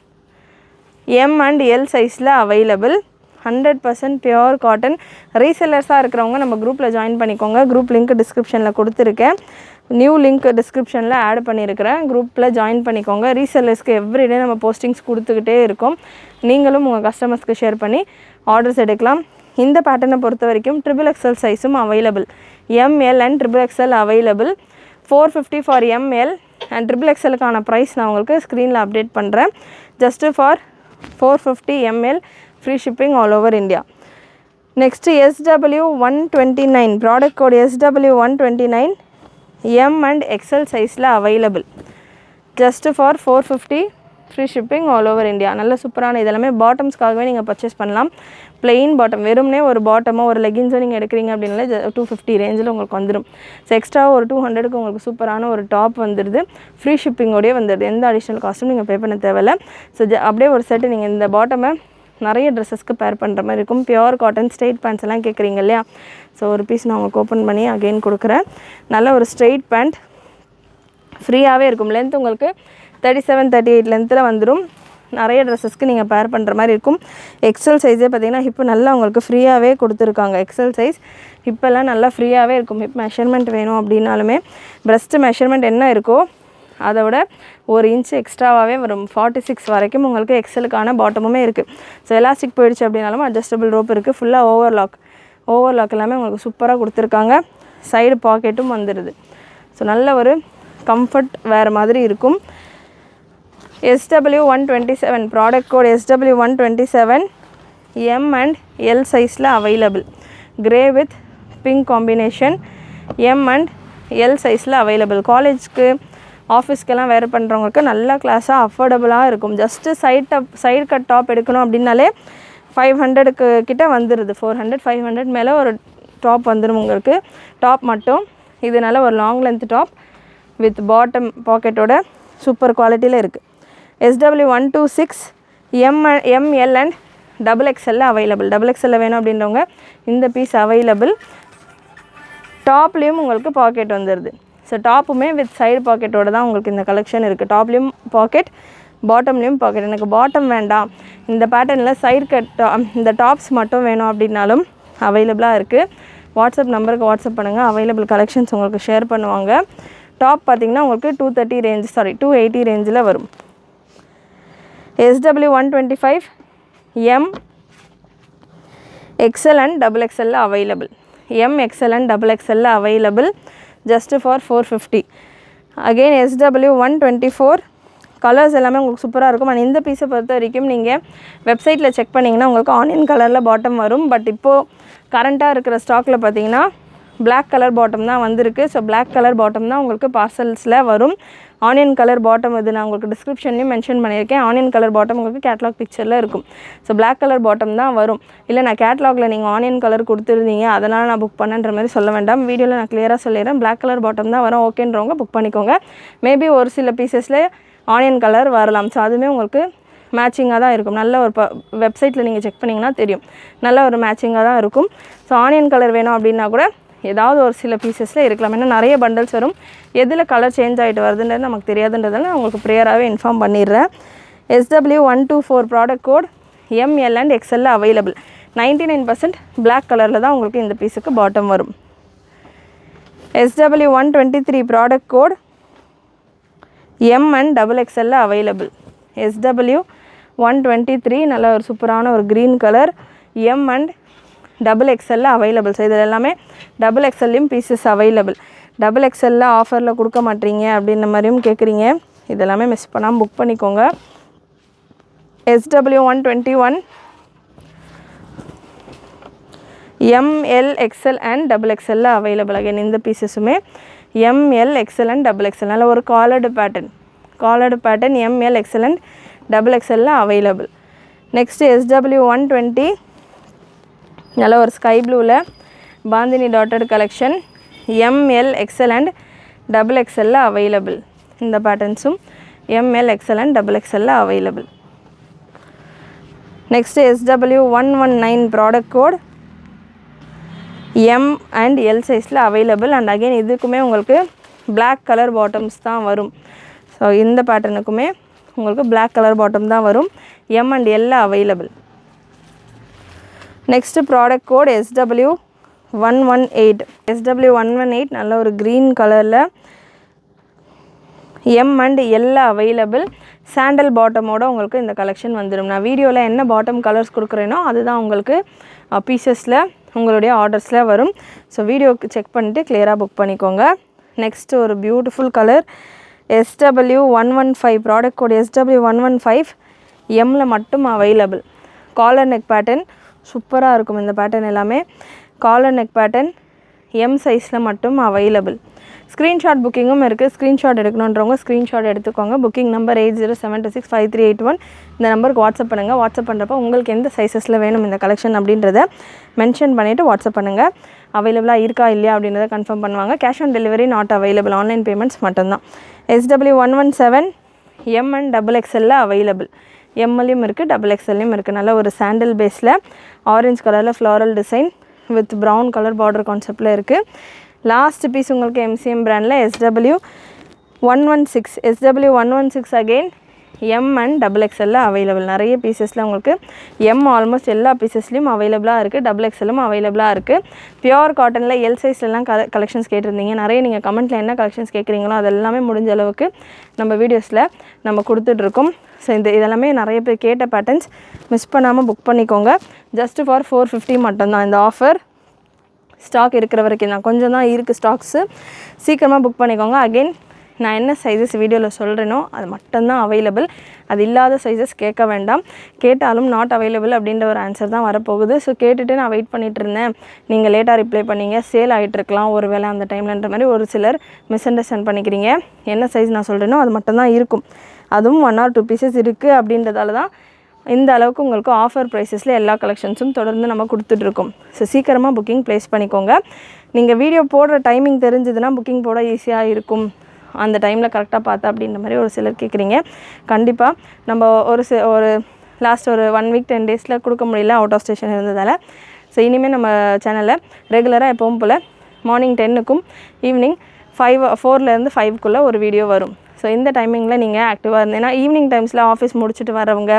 M and L சைஸில் அவைலபிள். 100% pure cotton. ரீசெல்லர்ஸாக இருக்கிறவங்க நம்ம குரூப்பில் ஜாயின் பண்ணிக்கோங்க. குரூப் லிங்க் டிஸ்கிரிப்ஷனில் கொடுத்துருக்கேன். நியூ லிங்க் டிஸ்கிரிப்ஷனில் ஆட் பண்ணியிருக்கிறேன். குரூப்பில் ஜாயின் பண்ணிக்கோங்க. ரீசெல்லர்ஸ்க்கு எவ்ரிடே நம்ம போஸ்டிங்ஸ் கொடுத்துக்கிட்டே இருக்கோம். நீங்களும் உங்கள் கஸ்டமர்ஸ்க்கு ஷேர் பண்ணி ஆர்டர்ஸ் எடுக்கலாம். இந்த பேட்டர்னை பொறுத்த வரைக்கும் XXL சைஸும் available. ML and XXL available. 450 for ML and XXLக்கான ப்ரைஸ் நான் உங்களுக்கு ஸ்க்ரீனில் அப்டேட் பண்ணுறேன். Just for 450 ML free shipping all over India. Next SW129 product code SW129 M and XL சைஸில் available. Just for 450 free shipping all over India. நல்ல சூப்பரான இதெல்லாமே பாட்டம்ஸ்க்காகவே நீங்கள் பர்ச்சேஸ் பண்ணலாம். பிளெயின் பாட்டம், வெறும்னே ஒரு பாட்டமோ ஒரு லெகின்ஸோ நீங்கள் எடுக்கிறீங்க அப்படின்னாலே 250 ரேஞ்சில் உங்களுக்கு வந்துடும். ஸோ எக்ஸ்ட்ரா ஒரு 200க்கு உங்களுக்கு சூப்பரான ஒரு டாப் வந்துடுது. ஃப்ரீ ஷிப்பிங்கோடய வந்துடுது. எந்த அடிஷ்னல் காஸ்ட்டும் நீங்கள் பே பண்ண தேவையில்லை. ஸோ அப்படியே ஒரு செட்டு நீங்கள் இந்த பாட்டமை நிறைய ட்ரெஸ்ஸஸ்க்கு பேர் பண்ணுற மாதிரி இருக்கும். பியூர் காட்டன் ஸ்ட்ரெயிட் பேண்ட்ஸ் எல்லாம் கேட்குறீங்க இல்லையா? ஸோ ஒரு பீஸ் நான் உங்களுக்கு ஓப்பன் பண்ணி அகெயின் கொடுக்குறேன். நல்ல ஒரு ஸ்ட்ரெயிட் பேண்ட் ஃப்ரீயாகவே இருக்கும். லென்த் உங்களுக்கு 37-38 லென்த்தில் வந்துடும். நிறைய ட்ரெஸ்ஸஸ்க்கு நீங்கள் பேர் பண்ணுற மாதிரி இருக்கும். எக்ஸல் சைஸே பார்த்திங்கன்னா ஹிப்பு நல்லா உங்களுக்கு ஃப்ரீயாகவே கொடுத்துருக்காங்க. எக்ஸல் சைஸ் ஹிப்பெல்லாம் நல்லா ஃப்ரீயாகவே இருக்கும். ஹிப் மெஷர்மெண்ட் வேணும் அப்படின்னாலுமே ப்ரெஸ்ட்டு மெஷர்மெண்ட் என்ன இருக்கோ அதை விட 1 இன்ச் எக்ஸ்ட்ராவாகவே வரும். 46 வரைக்கும் உங்களுக்கு எக்ஸலுக்கான பாட்டமுமே இருக்குது. ஸோ எலாஸ்டிக் போயிடுச்சு அப்படின்னாலும் அட்ஜஸ்டபிள் ரோப் இருக்குது. ஃபுல்லாக ஓவர்லாக் எல்லாமே உங்களுக்கு சூப்பராக கொடுத்துருக்காங்க. சைடு பாக்கெட்டும் வந்துடுது. ஸோ நல்ல ஒரு கம்ஃபர்ட் வேறு மாதிரி இருக்கும். SW127 product code SW127 M and L சைஸில் available. Grey with pink combination M and L சைஸில் அவைலபிள். காலேஜ்க்கு ஆஃபீஸ்க்கெல்லாம் வேர் பண்ணுறவங்களுக்கு நல்ல கிளாஸாக அஃபோர்டபுளாக இருக்கும். ஜஸ்ட்டு சைடு கட் டாப் எடுக்கணும் அப்படின்னாலே 500க்கு கிட்ட வந்துடுது. 400-500 மேலே ஒரு டாப் வந்துடும் உங்களுக்கு. டாப் மட்டும் இது நல்ல ஒரு long length top with bottom பாக்கெட்டோட சூப்பர் குவாலிட்டியில் இருக்குது. SW126 ML and XXL available. XXL வேணும் அப்படின்றவங்க இந்த பீஸ் அவைலபிள். டாப்லேயும் உங்களுக்கு பாக்கெட் வந்துடுது. ஸோ டாப்புமே வித் சைடு பாக்கெட்டோடு தான் உங்களுக்கு இந்த கலெக்ஷன் இருக்குது. டாப்லேயும் பாக்கெட், பாட்டம்லேயும் பாக்கெட். எனக்கு பாட்டம் வேண்டாம், இந்த பேட்டர்னில் சைடு கட் இந்த டாப்ஸ் மட்டும் வேணும் அப்படின்னாலும் அவைலபிளாக இருக்குது. வாட்ஸ்அப் நம்பருக்கு வாட்ஸ்அப் பண்ணுங்கள். அவைலபிள் கலெக்ஷன்ஸ் உங்களுக்கு ஷேர் பண்ணுவாங்க. டாப் பார்த்திங்கன்னா உங்களுக்கு 280 ரேஞ்சில் வரும். SW125 M XL and XXL available. M XL and XXL available. just for 450. again SW124 colours எல்லாமே உங்களுக்கு சூப்பராக இருக்கும். அண்ட் இந்த பீஸை பொறுத்த வரைக்கும் நீங்கள் வெப்சைட்டில் செக் பண்ணிங்கன்னா உங்களுக்கு ஆனியன் கலரில் பாட்டம் வரும். பட் இப்போது கரண்ட்டாக இருக்கிற ஸ்டாக்கில் பார்த்தீங்கன்னா பிளாக் கலர் பாட்டம் தான் வந்திருக்கு. ஸோ பிளாக் கலர் பாட்டம் தான் உங்களுக்கு பார்சல்ஸில் வரும். ஆனியன் கலர் பாட்டம் இது நான் உங்களுக்கு டிஸ்கிரிப்ஷன்லையும் மென்ஷன் பண்ணியிருக்கேன். ஆனியன் கலர் பாட்டம் உங்களுக்கு கேட்லாக் பிக்சரில் இருக்கும். ஸோ பிளாக் கலர் பாட்டம் தான் வரும். இல்லை நான் கேட்லாகில் நீங்கள் ஆனியன் கலர் கொடுத்துருந்தீங்க அதனால் நான் புக் பண்ணன்ற மாதிரி சொல்ல வேண்டாம். வீடியோவில் நான் கிளியராக சொல்லிடுறேன். பிளாக் கலர் பாட்டம் தான் வரும். ஓகேன்றவங்க புக் பண்ணிக்கோங்க. மேபி ஒரு சில பீசஸில் ஆனியன் கலர் வரலாம். ஸோ அதுவுமே உங்களுக்கு மேட்சிங்காக தான் இருக்கும். நல்ல ஒரு வெப்சைட்டில் நீங்கள் செக் பண்ணிங்கன்னா தெரியும். நல்ல ஒரு மேட்சிங்காக தான் இருக்கும். ஸோ ஆனியன் கலர் வேணும் அப்படின்னா கூட ஏதாவது ஒரு சில பீசஸில் இருக்கலாம். ஏன்னா நிறைய பண்டல்ஸ் வரும். எதில் கலர் சேஞ்ச் ஆகிட்டு வருதுன்றது நமக்கு தெரியாதுன்றதால நான் உங்களுக்கு ப்ரியராகவே இன்ஃபார்ம் பண்ணிடுறேன். SW124 product code ML and XL available. 99% black கலரில் தான் உங்களுக்கு இந்த பீஸுக்கு பாட்டம் வரும். SW123 product code M and XXL available. SW123 நல்ல ஒரு சூப்பரான ஒரு green colour M and XXL available. So இதில் எல்லாமே XXLலையும் பீசஸ் அவைலபிள். XXL ஆஃபரில் கொடுக்க மாட்டீங்க அப்படின்ற மாதிரியும் கேட்குறீங்க. இதெல்லாமே மிஸ் பண்ணாமல் புக் பண்ணிக்கோங்க. SW121 ML XL and XXL available. Again இந்த பீசஸுமே ML XL and XXL நல்ல ஒரு collared pattern ML XL and XXL available. Next SW120 நல்ல ஒரு ஸ்கை ப்ளூவில் bandhani dotted collection ML XL and XXL available. இந்த பேட்டர்ன்ஸும் ML XL and XXL available. Next SW119 product code M and L சைஸில் available. And again இதுக்குமே உங்களுக்கு black colour bottoms தான் வரும். ஸோ இந்த பேட்டர்னுக்குமே உங்களுக்கு பிளாக் கலர் பாட்டம் தான் வரும். M and L available. Next product code SW118 நல்ல ஒரு க்ரீன் கலரில் M and L available. Sandal பாட்டமோட உங்களுக்கு இந்த கலெக்ஷன் வந்துடும். நான் வீடியோவில் என்ன பாட்டம் கலர்ஸ் கொடுக்குறேனோ அதுதான் உங்களுக்கு பீசஸில் உங்களுடைய ஆர்டர்ஸில் வரும். ஸோ வீடியோக்கு செக் பண்ணிவிட்டு கிளியராக புக் பண்ணிக்கோங்க. நெக்ஸ்ட்டு ஒரு beautiful colour SW115 product code SW115 Mல மட்டும் அவைலபிள். காலர் நெக் பேட்டர்ன் சூப்பராக இருக்கும். இந்த பேட்டர்ன் எல்லாமே காலர் நெக் பேட்டர்ன் எம் சைஸில் மட்டும் அவைலபிள். ஸ்க்ரீன்ஷாட் புக்கிங்கும் இருக்குது. ஸ்க்ரீன்ஷாட் எடுக்கணுன்றவங்க ஸ்க்ரீன்ஷாட் எடுத்துக்கோங்க. Booking number 8072653881. இந்த நம்பருக்கு வாட்ஸ்அப் பண்ணுங்கள். வாட்ஸ்அப் பண்ணுறப்போ உங்களுக்கு எந்த சைஸஸில் வேணும் இந்த கலெக்ஷன் அப்படின்றத மென்ஷன் பண்ணிவிட்டு வாட்ஸ்அப் பண்ணுங்கள். அவைலபிளாக இருக்கா இல்லையா அப்படின்றத கன்ஃபார்ம் பண்ணுவாங்க. Cash on delivery not available. Online payments மட்டும்தான். SW117 M and XXL available. எம்எல்லையும் இருக்குது, XXLலையும் இருக்குது. நல்ல ஒரு சாண்டில் பேஸில் ஆரஞ்சு கலரில் floral design with brown colour border கான்செப்டில் இருக்குது. லாஸ்ட் பீஸ் உங்களுக்கு MCM பிராண்டில் SW116 again M and XXL available. நிறைய பீசஸில் உங்களுக்கு எம் ஆல்மோஸ்ட் எல்லா பீசஸ்லேயும் அவைலபிளாக இருக்குது. XXLலும் அவைலபிளாக இருக்குது. பியூர் காட்டனில் எல் சைஸ்லலாம் கலெக்ஷன்ஸ் கேட்டிருந்தீங்க. நிறைய நீங்கள் கமெண்ட்டில் என்ன கலெக்ஷன்ஸ் கேட்குறீங்களோ அதெல்லாமே முடிஞ்ச அளவுக்கு நம்ம வீடியோஸில் நம்ம கொடுத்துட்ருக்கோம். ஸோ இதெல்லாமே நிறைய பேர் கேட்ட பேட்டர்ன்ஸ். மிஸ் பண்ணாமல் புக் பண்ணிக்கோங்க. ஜஸ்ட் ஃபார் 450 மட்டும்தான் இந்த ஆஃபர். ஸ்டாக் இருக்கிற வரைக்கும் தான், கொஞ்சம் தான் இருக்குது ஸ்டாக்ஸு. சீக்கிரமாக புக் பண்ணிக்கோங்க. அகெயின் நான் என்ன சைஸஸ் வீடியோவில் சொல்கிறேனோ அது மட்டும்தான் அவைலபிள். அது இல்லாத சைஸஸ் கேட்க வேண்டாம். கேட்டாலும் நாட் அவைலபிள் அப்படின்ற ஒரு ஆன்சர் தான் வரப்போகுது. ஸோ கேட்டுட்டு நான் வெயிட் பண்ணிகிட்டு இருந்தேன், நீங்கள் லேட்டாக ரிப்ளை பண்ணீங்க, சேல் ஆகிட்டுருக்கலாம் ஒரு வேளை அந்த டைம்லன்ற மாதிரி ஒரு சிலர் மிஸ் அண்டர்ஸ்டாண்ட் பண்ணிக்கிறீங்க. என்ன சைஸ் நான் சொல்கிறேனோ அது மட்டும்தான் இருக்கும். அதுவும் 1 or 2 பீசஸ் இருக்குது அப்படின்றதால தான் இந்த அளவுக்கு உங்களுக்கு ஆஃபர் ப்ரைஸஸில் எல்லா கலெக்ஷன்ஸும் தொடர்ந்து நம்ம கொடுத்துட்ருக்கோம். ஸோ சீக்கிரமாக புக்கிங் ப்ளேஸ் பண்ணிக்கோங்க. நீங்கள் வீடியோ போடுற டைமிங் தெரிஞ்சதுன்னா புக்கிங் போட ஈஸியாக இருக்கும். அந்த டைமில் கரெக்டாக பார்த்தா அப்படின்ற மாதிரி ஒரு சிலர் கேட்குறீங்க. கண்டிப்பாக நம்ம ஒரு லாஸ்ட் ஒரு 1 week 10 days கொடுக்க முடியல, அவுட் ஆஃப் ஸ்டேஷன் இருந்ததால். ஸோ இனிமேல் நம்ம சேனலில் ரெகுலராக எப்பவும் போல் மார்னிங் 10க்கும் ஈவினிங் 4லேருந்து 5க்குள்ளே ஒரு வீடியோ வரும். ஸோ இந்த டைமிங்கில் நீங்கள் ஆக்டிவாக இருந்தேன். ஏன்னா ஈவினிங் டைம்ஸில் ஆஃபீஸ் முடிச்சுட்டு வரவங்க,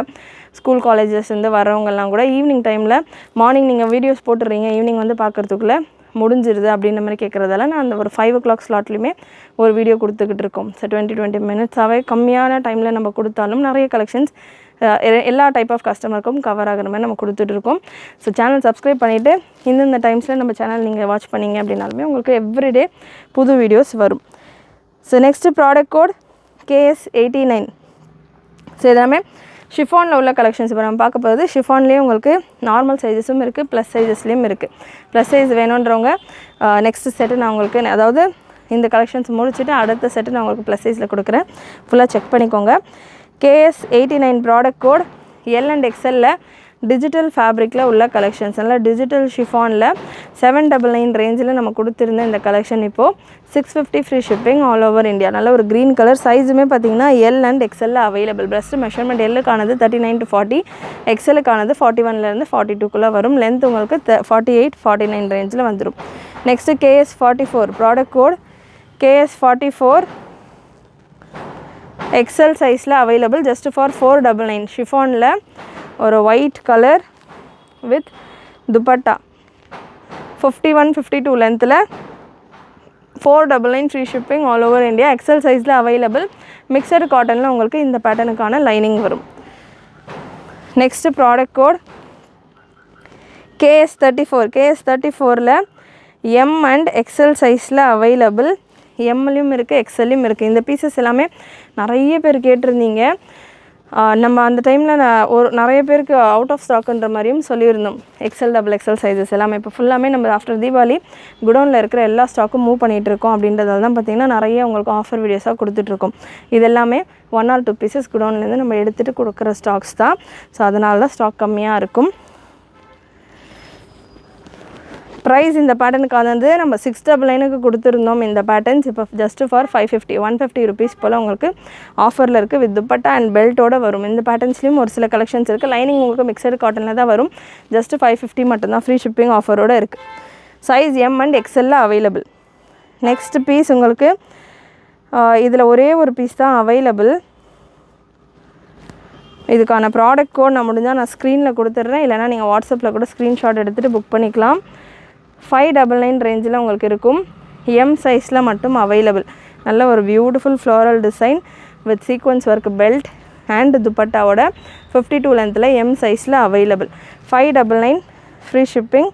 ஸ்கூல் காலேஜஸ்லேருந்து வரவங்கெல்லாம் கூட ஈவினிங் டைமில் மார்னிங் நீங்கள் வீடியோஸ் போட்டுடுறீங்க, ஈவினிங் வந்து பார்க்குறதுக்குள்ளே முடிஞ்சிருது அப்படின்ற மாதிரி கேட்குறதால நான் அந்த ஒரு 5 o'clock ஸ்லாட்லேயுமே ஒரு வீடியோ கொடுத்துக்கிட்டு இருக்கோம். ஸோ 20 minutes கம்மியான டைமில் நம்ம கொடுத்தாலும் நிறைய கலெக்ஷன்ஸ் எல்லா டைப் ஆஃப் கஸ்டமருக்கும் கவர் ஆகிற மாதிரி நம்ம கொடுத்துட்ருக்கோம். ஸோ சேனல் சப்ஸ்கிரைப் பண்ணிவிட்டு இந்தந்த டைம்ஸில் நம்ம சேனல் நீங்கள் வாட்ச் பண்ணிங்க அப்படின்னாலுமே உங்களுக்கு எவ்ரிடே புது வீடியோஸ் வரும். So next product code KS89. So இதெல்லாமே ஷிஃபானில் உள்ள கலெக்ஷன்ஸ் இப்போ நம்ம பார்க்க போகிறது. ஷிஃபான்லேயே உங்களுக்கு நார்மல் சைஸஸும் இருக்குது, ப்ளஸ் சைஸஸ்லேயும் இருக்குது. ப்ளஸ் சைஸ் வேணுன்றவங்க நெக்ஸ்ட்டு செட்டு நான் உங்களுக்கு, அதாவது இந்த கலெக்ஷன்ஸ் முடிச்சுட்டு அடுத்த செட்டு நான் உங்களுக்கு ப்ளஸ் சைஸில் கொடுக்குறேன். ஃபுல்லாக செக் பண்ணிக்கோங்க. KS89 ப்ராடக்ட் கோட் L and XL டிஜிட்டல் ஃபேப்ரிக்கில் உள்ள கலெக்ஷன்ஸ், நல்லா டிஜிட்டல் ஷிஃபானில் 799 ரேஞ்சில் நம்ம கொடுத்துருந்த இந்த கலெக்ஷன் இப்போது 650 free shipping all over India. நல்ல ஒரு க்ரீன் கலர். சைஸுமே பார்த்தீங்கன்னா L and XL available. Breast measurement Lக்கானது 39 to 40, XLக்கானது 41லேருந்து 42க்குள்ளே வரும். லென்த் உங்களுக்கு 48-49 ரேஞ்சில் வந்துடும். Next KS44 product code KS44 XL சைஸில் அவைலபிள். Just for 499. ஷிஃபானில் ஒரு ஒயிட் கலர் வித் துப்பட்டா 51-52 லென்த்தில் 499 free shipping all over India. XL சைஸில் அவைலபிள். மிக்சடு காட்டனில் உங்களுக்கு இந்த பேட்டர்னுக்கான லைனிங் வரும். Next product code KS34. KS34ல் M and XL சைஸில் அவைலபிள். எம்லையும் இருக்குது, XLலையும் இருக்குது. இந்த பீசஸ் எல்லாமே நிறைய பேர் கேட்டிருந்தீங்க. நம்ம அந்த டைமில் நிறைய பேருக்கு அவுட் ஆஃப் ஸ்டாக்குன்ற மாதிரியும் சொல்லியிருந்தோம். XL XXL சைஸஸ் எல்லாமே இப்போ ஃபுல்லாமே நம்ம ஆஃப்டர் தீபாவளி குடோனில் இருக்கிற எல்லா ஸ்டாக்கும் மூவ் பண்ணிகிட்ருக்கோம். அப்படின்றதால தான் பார்த்திங்கன்னா நிறைய உங்களுக்கு ஆஃபர் வீடியோஸாக கொடுத்துட்ருக்கோம். இது எல்லாமே 1 or 2 பீசஸ் குடோன்லேருந்து நம்ம எடுத்துகிட்டு கொடுக்குற ஸ்டாக்ஸ் தான். ஸோ அதனால தான் ஸ்டாக் கம்மியாக இருக்கும். ப்ரைஸ் இந்த பேட்டர்னுக்கானது நம்ம 699க்கு கொடுத்துருந்தோம். இந்த பேட்டர்ன்ஸ் இப்போ ஜஸ்ட் ஃபார் 150 rupees போல் உங்களுக்கு ஆஃபரில் இருக்குது. வித் துப்பட்டா அண்ட் பெல்ட்டோடு வரும். இந்த பேட்டர்ன்ஸ்லேயும் ஒரு சில கலெக்ஷன்ஸ் இருக்குது. லைனிங் உங்களுக்கு மிக்சடு காட்டனில் தான் வரும். ஜஸ்ட் 550 மட்டும்தான். ஃப்ரீ ஷிப்பிங் ஆஃபரோடு இருக்குது. Size M and XL available. Next piece உங்களுக்கு இதில் ஒரே ஒரு பீஸ் தான் அவைலபிள். இதுக்கான ப்ராடக்ட் கோட் நான் முடிஞ்சால் நான் ஸ்க்ரீனில் கொடுத்துட்றேன். இல்லைனா நீங்கள் வாட்ஸ்அப்பில் கூட ஸ்க்ரீன்ஷாட் எடுத்துகிட்டு புக் பண்ணிக்கலாம். 599 ரேஞ்சில் உங்களுக்கு இருக்கும். M சைஸில் மட்டும் அவைலபிள். நல்ல ஒரு beautiful floral design with sequins work belt and துப்பட்டாவோட 52 லென்த்தில் M சைஸில் available. 599 free shipping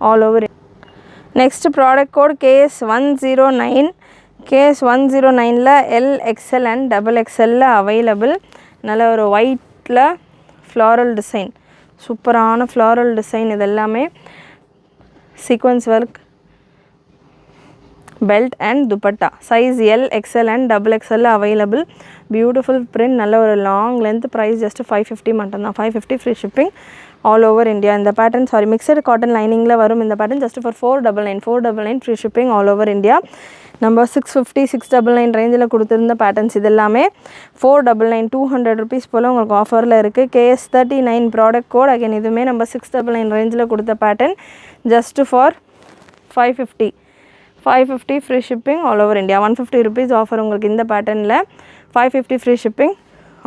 all over. Next product code KS109. KS109ல் L, XL and XXL available. நல்ல ஒரு ஒயிட்டில் ஃப்ளோரல் டிசைன், சூப்பரான ஃப்ளோரல் டிசைன். இது எல்லாமே sequins work belt and dupatta. Size L, XL and XXL available. Beautiful print, நல்ல ஒரு long length, price just 550 மட்டும்தான். 550 free shipping all over India. இந்த pattern mixed cotton lining ல வரும். இந்த pattern just for 499 free shipping all over India. Number 650 699 range ல கொடுத்திருந்த patterns இதெல்லாமே 499 200 rupees போல உங்களுக்கு ஆஃபர்ல இருக்கு. KS39 product code again இதுமே நம்ம 699 range ல கொடுத்த pattern just for 550 free shipping all over India. 150 rupees offer உங்களுக்கு இந்த patternல 550 free shipping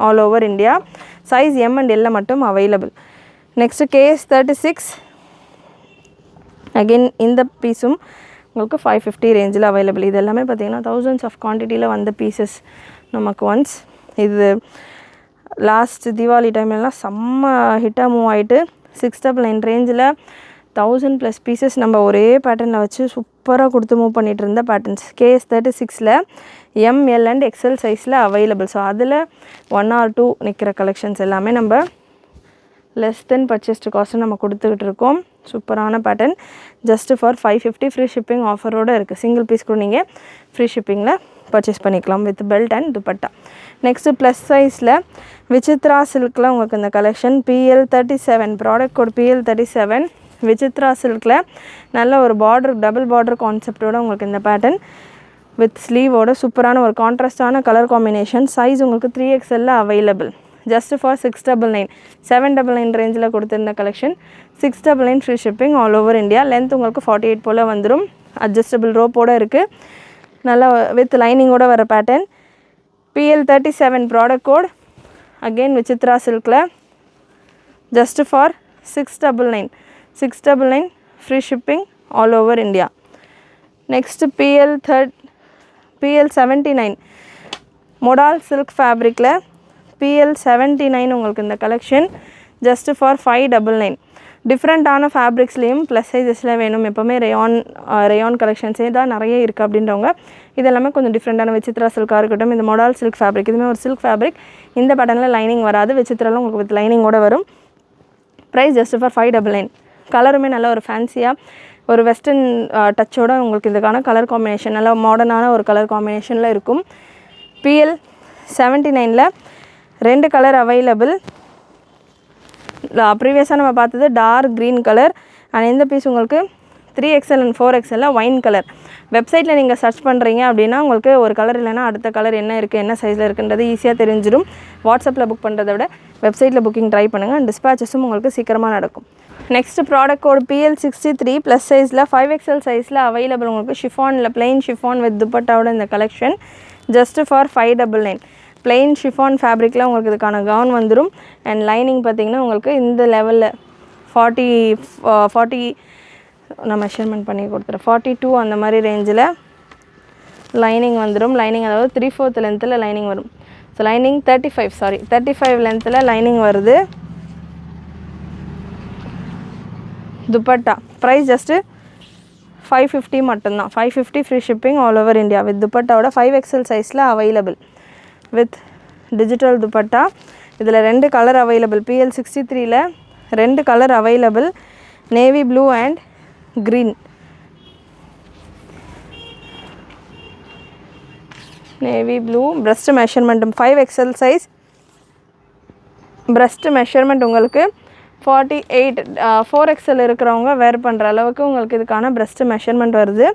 all over India. Size M and L மட்டும் available. Next KS36 again இந்த பீஸும் உங்களுக்கு 550 ரேஞ்சில் அவைலபிள். இது எல்லாமே பார்த்தீங்கன்னா thousands of quantityல வந்த பீசஸ் நமக்கு ஒன்ஸ் இது லாஸ்ட் தீபாவளி டைம்லலாம் செம்ம ஹிட்டாக மூவ் ஆகிட்டு 699 ரேஞ்சில் 1000+ பீசஸ் நம்ம ஒரே பேட்டர்னில் வச்சு சூப்பராக கொடுத்து மூவ் பண்ணிகிட்டு இருந்த பேட்டர்ன்ஸ். KS36ல ML அண்ட் XL சைஸில் அவைலபிள். ஸோ அதில் 1 or 2 நிற்கிற கலெக்ஷன்ஸ் எல்லாமே நம்ம less than purchased cost நம்ம கொடுத்துக்கிட்டு இருக்கோம். சூப்பரான pattern just for 550 free shipping ஆஃபரோடு இருக்குது. சிங்கிள் பீஸ் கூட நீங்கள் ஃப்ரீ ஷிப்பிங்கில் பர்ச்சேஸ் பண்ணிக்கலாம் with belt and dupatta. Next plus சைஸில் விசித்ரா சில்கில் உங்களுக்கு இந்த collection PL37 product code PL37 Vichitra சில்கில் நல்ல ஒரு பார்டர் டபுள் பார்டர் கான்செப்டோடு உங்களுக்கு இந்த பேட்டர்ன் வித் ஸ்லீவோட சூப்பரான ஒரு கான்ட்ராஸ்டான கலர் காம்பினேஷன். சைஸ் உங்களுக்கு 3XL அவைலபிள். just for 699 799 ரேஞ்சில் கொடுத்திருந்த collection 699 free shipping all over India. Length உங்களுக்கு 48 போல் வந்துடும். அட்ஜஸ்டபிள் ரோப்போடு இருக்குது. நல்லா வித் லைனிங்கோட வர pattern. PL37 product code again Vichitra சில்கில் just for 699 free shipping all over India. Next PL79 modal silk ஃபேப்ரிக்கில் PL79 உங்களுக்கு இந்த கலெக்ஷன் ஜஸ்ட் ஃபார் 599. டிஃப்ரெண்ட்டான ஃபேப்ரிக்ஸ்லேயும் ப்ளஸ் சைஸஸில் வேணும். எப்போவுமே ரேயான் கலெக்ஷன்ஸே தான் நிறைய இருக்குது அப்படின்றவங்க இதெல்லாமே கொஞ்சம் டிஃப்ரெண்ட்டான விசித்ரா சில்காக இருக்கட்டும். இந்த மொடால் சில்க் ஃபேப்ரிக் இதுவுமே ஒரு சில்க் ஃபேப்ரிக். இந்த பேட்டர்னில் லைனிங் வராது. விசித்ராவில் உங்களுக்கு வித் லைனிங்கோடு வரும். Price just for 599. கலருமே நல்ல ஒரு ஃபேன்சியாக ஒரு வெஸ்டர்ன் டச்சோட உங்களுக்கு இதுக்கான கலர் காம்பினேஷன் நல்லா மாடர்னான ஒரு கலர் காம்பினேஷனில் இருக்கும். PL79ல் 2 கலர் அவைலபிள். ப்ரீவியஸாக நம்ம பார்த்தது டார்க் க்ரீன் கலர் அண்ட் இந்த பீஸ் உங்களுக்கு 3XL and 4XL wine colour. வெப்சைட்டில் நீங்கள் சர்ச் பண்ணுறீங்க அப்படின்னா உங்களுக்கு ஒரு கலர் இல்லைனா அடுத்த கலர் என்ன இருக்குது என்ன சைஸில் இருக்குன்றது ஈஸியாக தெரிஞ்சிடும். வாட்ஸ்அப்பில் புக் பண்ணுறதை விட வெப்சைட்டில் புக்கிங் ட்ரை பண்ணுங்கள். அண்ட் டிஸ்பேச்சஸும் உங்களுக்கு சீக்கிரமாக நடக்கும். Next product code PL63 plus சைஸில் 5XL சைஸில் அவைலபிள். உங்களுக்கு ஷிஃபானில் பிளெயின் ஷிஃபான் வித் துப்பட்டாவோட இந்த collection just for 599. Plain chiffon ஃபேப்ரிக்கில் உங்களுக்கு இதுக்கான கவுன் வந்துடும். அண்ட் லைனிங் பார்த்திங்கன்னா உங்களுக்கு இந்த லெவலில் 40 நான் மெஷர்மெண்ட் பண்ணி கொடுத்துறேன் 42 அந்த மாதிரி ரேஞ்சில் லைனிங் வந்துடும். லைனிங் அதாவது 3/4 லென்த்தில் லைனிங் வரும். ஸோ லைனிங் 35 லென்த்தில் லைனிங் வருது. துப்பட்டா ப்ரைஸ் ஜஸ்ட்டு 550 மட்டும்தான். 550 free shipping all over India with துப்பட்டாவோட 5XL சைஸில் அவைலபிள் வித் டிஜிட்டல் துப்பட்டா. இதில் 2 கலர் அவைலபிள். PL63ல் 2 colour available. Navy blue and green. Navy blue breast மெஷர்மெண்ட்டும் 5XL சைஸ். பிரஸ்ட் மெஷர்மெண்ட் உங்களுக்கு 48 4XL இருக்கிறவங்க வேர் பண்ணுற அளவுக்கு உங்களுக்கு இதுக்கான பிரஸ்ட் மெஷர்மெண்ட் வருது.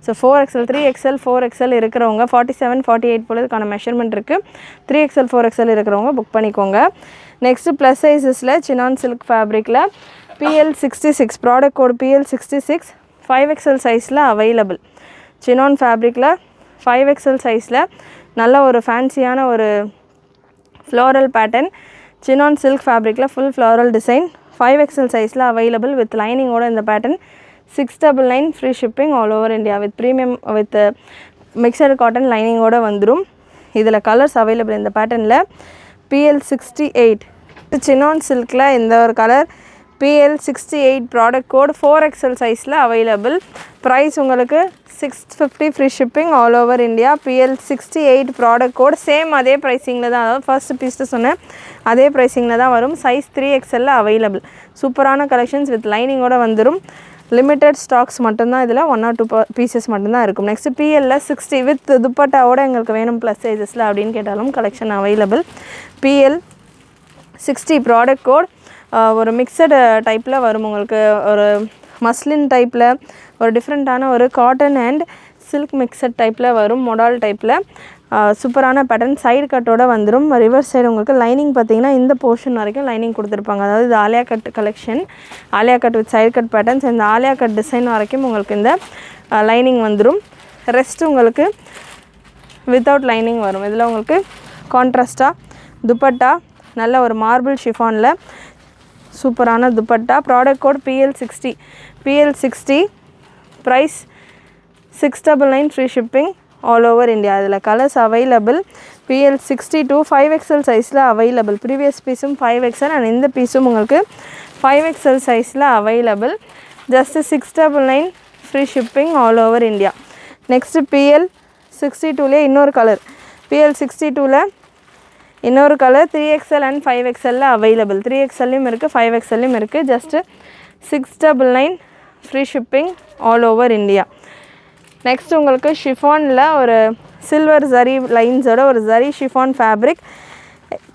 ஸோ 4XL 3XL 4XL இருக்கிறவங்க 47 48 போல் இதுக்கான மெஷர்மெண்ட் இருக்குது. 3XL 4XL இருக்கிறவங்க புக் பண்ணிக்கோங்க. நெக்ஸ்ட்டு ப்ளஸ் சைஸஸில் சினான் சில்க் ஃபேப்ரிக்கில் PL66 product code PL66 5XL சைஸில் அவைலபிள். சினான் ஃபேப்ரிக்கில் 5XL சைஸில் நல்ல ஒரு ஃபேன்சியான ஒரு ஃப்ளோரல் பேட்டர்ன். சினான் சில்க் ஃபேப்ரிக்கில் ஃபுல் ஃப்ளோரல் டிசைன் 5XL சைஸில் அவைலபிள் வித் லைனிங்கோட இந்த pattern 699 free shipping all over India with premium with mixed cotton லைனிங்கோடு வந்துடும். இதில் கலர்ஸ் அவைலபிள் இந்த பேட்டர்னில். PL68 சினான் சில்கில் இந்த ஒரு colour PL68 product code 4XL சைஸில் அவைலபிள். ப்ரைஸ் உங்களுக்கு 650 free shipping all over India. PL68 product code same அதே ப்ரைஸிங்கில் தான், அதாவது ஃபர்ஸ்ட் பீஸில் சொன்னேன் அதே ப்ரைஸிங்கில் தான் வரும். Size 3XL available. சூப்பரான கலெக்ஷன்ஸ் வித் லைனிங்கோடு வந்துடும். லிமிட்டட் ஸ்டாக்ஸ் மட்டும்தான் இதில் 1 or 2 பீசஸ் மட்டும்தான் இருக்கும். நெக்ஸ்ட் PL 60 வித் துப்பட்டாவோட எங்களுக்கு வேணும் ப்ளஸ் சைஸஸில் அப்படின்னு கேட்டாலும் collection available. PL 60 product code ஒரு மிக்சடு டைப்பில் வரும் உங்களுக்கு. ஒரு மஸ்லின் டைப்பில் ஒரு டிஃப்ரெண்ட்டான ஒரு காட்டன் அண்ட் சில்க் மிக்சட் டைப்பில் வரும். மொடால் டைப்பில் சூப்பரான பேட்டர்ன். சைடு கட்டோட வந்துடும். ரிவர்ஸ் சைடு உங்களுக்கு லைனிங் பார்த்தீங்கன்னா இந்த போர்ஷன் வரைக்கும் லைனிங் கொடுத்துருப்பாங்க. அதாவது இது Alia cut collection, Alia cut with side cut patterns. இந்த ஆலியா கட் டிசைன் வரைக்கும் உங்களுக்கு இந்த லைனிங் வந்துடும். ரெஸ்ட் உங்களுக்கு வித்தவுட் லைனிங் வரும். இதில் உங்களுக்கு கான்ட்ராஸ்டாக துப்பட்டா நல்ல ஒரு மார்பிள் ஷிஃபானில் சூப்பரான dupatta. Product code PL 60. PL 60 price 699 free shipping all over India. அதில் colours available. PL 60 to 5XL சைஸில் அவைலபிள். ப்ரீவியஸ் பீஸும் 5XL அண்ட் இந்த பீஸும் உங்களுக்கு 5XL சைஸில் available. Just 699 free shipping all over India. Next PL 62லே இன்னொரு கலர். PL 62ல் இன்னொரு colour 3XL and 5XL available. 3XLலையும் இருக்குது 5XLலையும் இருக்குது. Just 699 free shipping all over India. Next உங்களுக்கு ஷிஃபானில் ஒரு சில்வர் ஜரி லைன்ஸோட ஒரு ஜரி ஷிஃபான் ஃபேப்ரிக்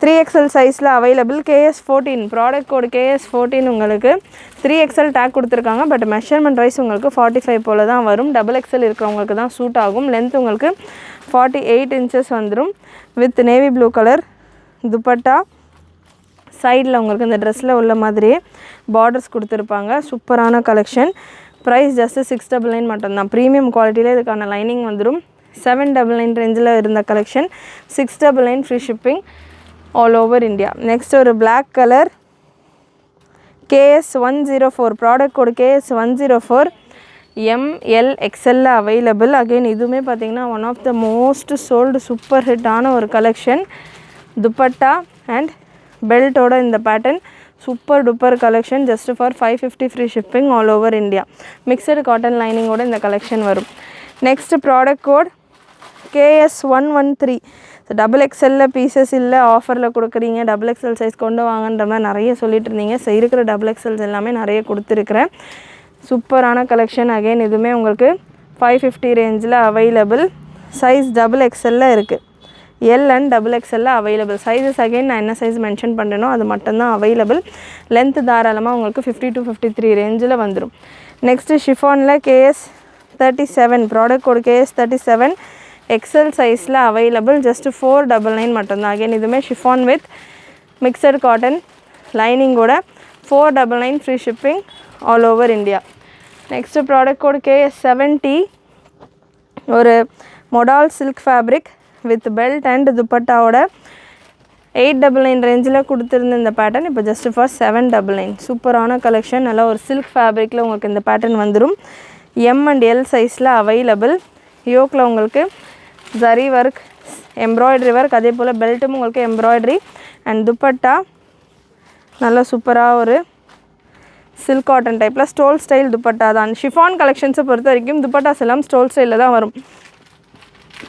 3XL சைஸில் available. KS 14 product code KS 14 உங்களுக்கு 3XL take கொடுத்துருக்காங்க. பட் மெஷர்மெண்ட் வைஸ் உங்களுக்கு 45 போல் தான் வரும். XXL இருக்கிறவங்களுக்கு தான் சூட் ஆகும். லென்த் உங்களுக்கு 48 இன்ச்சஸ் வந்துடும். With navy blue colour dupatta. சைடில் உங்களுக்கு இந்த ட்ரெஸ்ஸில் உள்ள மாதிரியே பார்டர்ஸ் கொடுத்துருப்பாங்க. சூப்பரான கலெக்ஷன். ப்ரைஸ் ஜஸ்ட்டு 699 மட்டும்தான். ப்ரீமியம் குவாலிட்டியில் இதுக்கான லைனிங் வந்துடும். 799 ரேஞ்சில் இருந்த collection 699 free shipping all over India. Next ஒரு black colour KS 104 product code KS 104 ML XL available. Again இதுவுமே பார்த்திங்கன்னா one of the most sold super ஹிட்டான ஒரு கலெக்ஷன். துப்பட்டா அண்ட் பெல்ட்டோட இந்த pattern super duper collection. Just for 550 free shipping all over India. Mixed cotton லைனிங்கோட இந்த collection வரும். Next product code KS 113. XXL pieces இல்லை ஆஃபரில் கொடுக்குறீங்க, XXL சைஸ் கொண்டு வாங்கன்ற மாதிரி நிறைய சொல்லிட்டு இருந்தீங்க. இருக்கிற XXLs எல்லாமே நிறைய கொடுத்துருக்குறேன். சூப்பரான கலெக்ஷன். அகெயின் இதுவுமே உங்களுக்கு 550 ரேஞ்சில் அவைலபிள். சைஸ் XXL இருக்குது. L and XXL available. Sizes again நான் என்ன சைஸ் மென்ஷன் பண்ணுறேனோ அது மட்டும்தான் அவைலபிள். லென்த் தாராளமாக உங்களுக்கு 50 to 53 ரேஞ்சில் வந்துடும். நெக்ஸ்ட்டு ஷிஃபானில் KS 37 product code KS 37 XL சைஸில் அவைலபிள். ஜஸ்ட் 499 மட்டும்தான். அகெயின் இதுவுமே ஷிஃபான் வித் மிக்சட் காட்டன் லைனிங்கோட 499 free shipping all over India. Next product code KS 70 ஒரு modal silk fabric with belt and துப்பட்டாவோட 899 ரேஞ்சில் கொடுத்துருந்த இந்த பேட்டர்ன் இப்போ ஜஸ்ட் ஃபார் 799. சூப்பரான கலெக்ஷன். நல்லா ஒரு சில்க் ஃபேப்ரிக்கில் உங்களுக்கு இந்த பேட்டர்ன் வந்துடும். M and L சைஸில் அவைலபிள். யோக்கில் உங்களுக்கு ஜரி ஒர்க் எம்ப்ராய்டரி ஒர்க், அதே போல் பெல்ட்டும் உங்களுக்கு எம்ப்ராய்டரி அண்ட் துப்பட்டா நல்லா சூப்பராக ஒரு சில்க் காட்டன் டைப்பில் ஸ்டோல் ஸ்டைல் துப்பட்டா தான். ஷிஃபான் கலெக்ஷன்ஸை பொறுத்த வரைக்கும் துப்பட்டாஸ் எல்லாம் ஸ்டோல் ஸ்டைலில் தான் வரும்.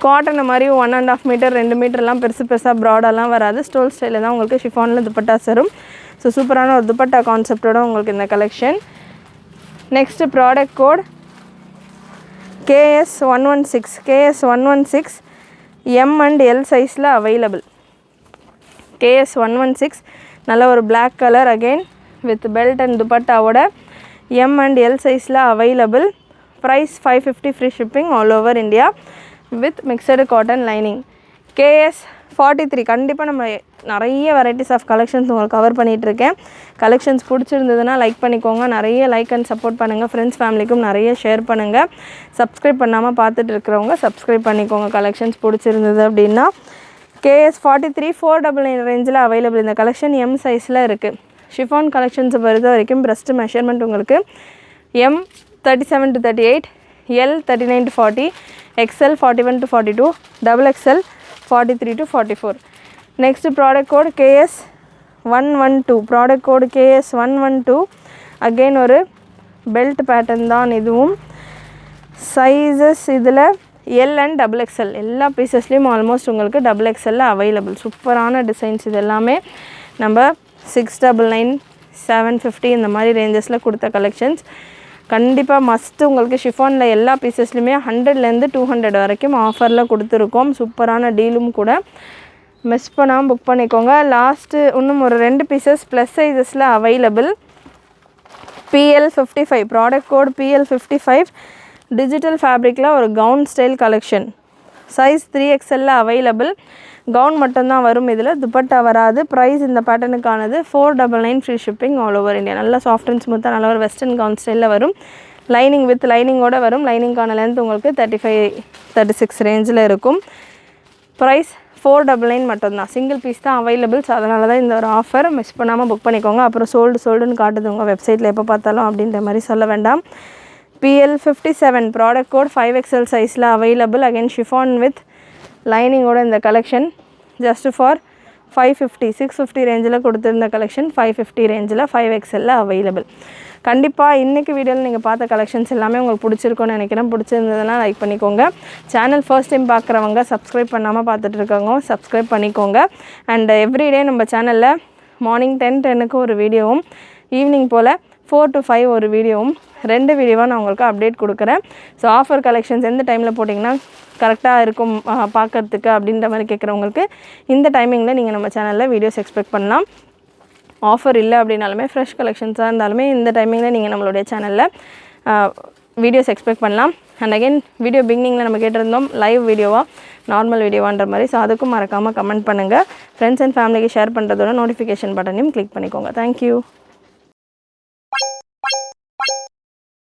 காட்டனை மாதிரி 1.5 மீட்டர் 2 மீட்டர்லாம் பெருசாக ப்ராடெல்லாம் வராது. ஸ்டோல் ஸ்டைலில் தான் உங்களுக்கு ஷிஃபானில் துப்பட்டாஸ் வரும். ஸோ சூப்பரான ஒரு துப்பட்டா கான்செப்டோட உங்களுக்கு இந்த collection. Next product code KS 116. KS 116 M and L சைஸில் அவைலபிள். KS 116 நல்ல ஒரு black colour again with belt and துப்பட்டாவோட M and L சைஸில் available. Price 550 free shipping all over India with mixed cotton lining. KS 43 கண்டிப்பாக நம்ம நிறைய varieties of collections உங்களுக்கு cover பண்ணிகிட்ருக்கேன். கலெக்ஷன்ஸ் பிடிச்சிருந்ததுன்னா லைக் பண்ணிக்கோங்க. நிறைய லைக் அண்ட் சப்போர்ட் பண்ணுங்கள். ஃப்ரெண்ட்ஸ் ஃபேமிலிக்கும் நிறைய ஷேர் பண்ணுங்கள். சப்ஸ்கிரைப் பண்ணாமல் பார்த்துட்டு இருக்கிறவங்க சப்ஸ்கிரைப் பண்ணிக்கோங்க கலெக்ஷன்ஸ் பிடிச்சிருந்தது அப்படின்னா. KS 43 499 ரேஞ்சில் அவைலபிள். இந்த கலெக்ஷன் M சைஸில் இருக்குது. ஷிஃபான் கலெக்ஷன்ஸை பொறுத்த வரைக்கும் பிரஸ்ட் மெஷர்மெண்ட் உங்களுக்கு M 37 to 38, L 39 to 40, XL 41 to 42, XXL 43 to 44. Next product code KS 112. Product code KS 112. Again ஒரு belt pattern தான் இதுவும். Sizes இதில் L and XXL எல்லா பீசஸ்லேயும் ஆல்மோஸ்ட் உங்களுக்கு XXL அவைலபிள். சூப்பரான டிசைன்ஸ் இது எல்லாமே நம்ம 699, 750 இந்த மாதிரி ரேஞ்சஸில் கொடுத்த கலெக்ஷன்ஸ். கண்டிப்பாக மஸ்ட்டு உங்களுக்கு ஷிஃபானில் எல்லா பீசஸ்லையுமே 100லேருந்து 200 வரைக்கும் ஆஃபரில் கொடுத்துருக்கோம். சூப்பரான டீலும் கூட. மிஸ் பண்ணாமல் புக் பண்ணிக்கோங்க. லாஸ்ட்டு இன்னும் ஒரு 2 பீசஸ் ப்ளஸ் சைஸஸில் available. PL55 product code PL55 digital ஃபேப்ரிக்கில் ஒரு gown style collection. Size 3XL available. Gown மட்டும்தான் வரும், இதில் துப்பட்டா வராது. ப்ரைஸ் இந்த பேட்டர்னுக்கானது 499 free shipping all over India. நல்லா சாஃப்ட் அண்ட் ஸ்மூத்தாக நல்ல ஒரு வெஸ்டர்ன் கவுன் ஸ்டைலில் வரும். லைனிங் வித் லைனிங்கோடு வரும். லைனிங்கான லென்த் உங்களுக்கு 35-36 ரேஞ்சில் இருக்கும். ப்ரைஸ் 499 மட்டும்தான். சிங்கிள் பீஸ் தான் அவைலபிள். ஸோ அதனால தான் இந்த ஒரு ஆஃபர். மிஸ் பண்ணாமல் புக் பண்ணிக்கோங்க. அப்புறம் சோல்டுன்னு காட்டுது உங்கள் வெப்சைட்டில் எப்போ பார்த்தாலும் அப்படின்ற மாதிரி சொல்ல வேண்டாம். PL57 ப்ராடக்ட் கோட் 5XL சைஸில் அவைலபிள். அகைன் ஷிஃபான் வித் லைனிங்கோட இந்த கலெக்ஷன் ஜஸ்ட் ஃபார் 550 650 ரேஞ்சில் கொடுத்துருந்த கலெக்ஷன் 550 ரேஞ்சில் 5XL அவைலபிள். கண்டிப்பாக இன்றைக்கி வீடியோவில் நீங்கள் பார்த்த கலெக்ஷன்ஸ் எல்லாமே உங்களுக்கு பிடிச்சிருக்குன்னு நினைக்கிறேன். பிடிச்சிருந்ததுன்னா லைக் பண்ணிக்கோங்க. சேனல் ஃபர்ஸ்ட் டைம் பார்க்குறவங்க சப்ஸ்கிரைப் பண்ணாமல் பார்த்துட்ருக்கவங்க சப்ஸ்கிரைப் பண்ணிக்கோங்க. அண்ட் எவ்ரிடே நம்ம சேனலில் மார்னிங் 10:10க்கு ஒரு வீடியோவும் ஈவினிங் போல் 4 to 5 ஒரு வீடியோவும் 2 வீடியோவாக நான் உங்களுக்கு அப்டேட் கொடுக்குறேன். ஸோ ஆஃபர் கலெக்ஷன்ஸ் எந்த டைமில் போட்டிங்கன்னா கரெக்டாக இருக்கும் பார்க்குறதுக்கு அப்படின்ற மாதிரி கேட்குறவங்களுக்கு இந்த டைமிங்கில் நீங்கள் நம்ம சேனலில் வீடியோஸ் எக்ஸ்பெக்ட் பண்ணலாம். ஆஃபர் இல்லை அப்படின்னாலுமே ஃப்ரெஷ் கலெக்ஷன்ஸாக இருந்தாலுமே இந்த டைமிங்கில் நீங்கள் நம்மளுடைய சேனலில் வீடியோஸ் எக்ஸ்பெக்ட் பண்ணலாம். அண்ட் அகைன் வீடியோ பிகினிங்கில் நம்ம கேட்டிருந்தோம் லைவ் வீடியோவாக நார்மல் வீடியோவான்ற மாதிரி. ஸோ அதுக்கும் மறக்காமல் கமெண்ட் பண்ணுங்கள். ஃப்ரெண்ட்ஸ் அண்ட் ஃபேமிலிக்கு ஷேர் பண்ணுறதோட நோட்டிஃபிகேஷன் பட்டனையும் கிளிக் பண்ணிக்கோங்க. தேங்க்யூ.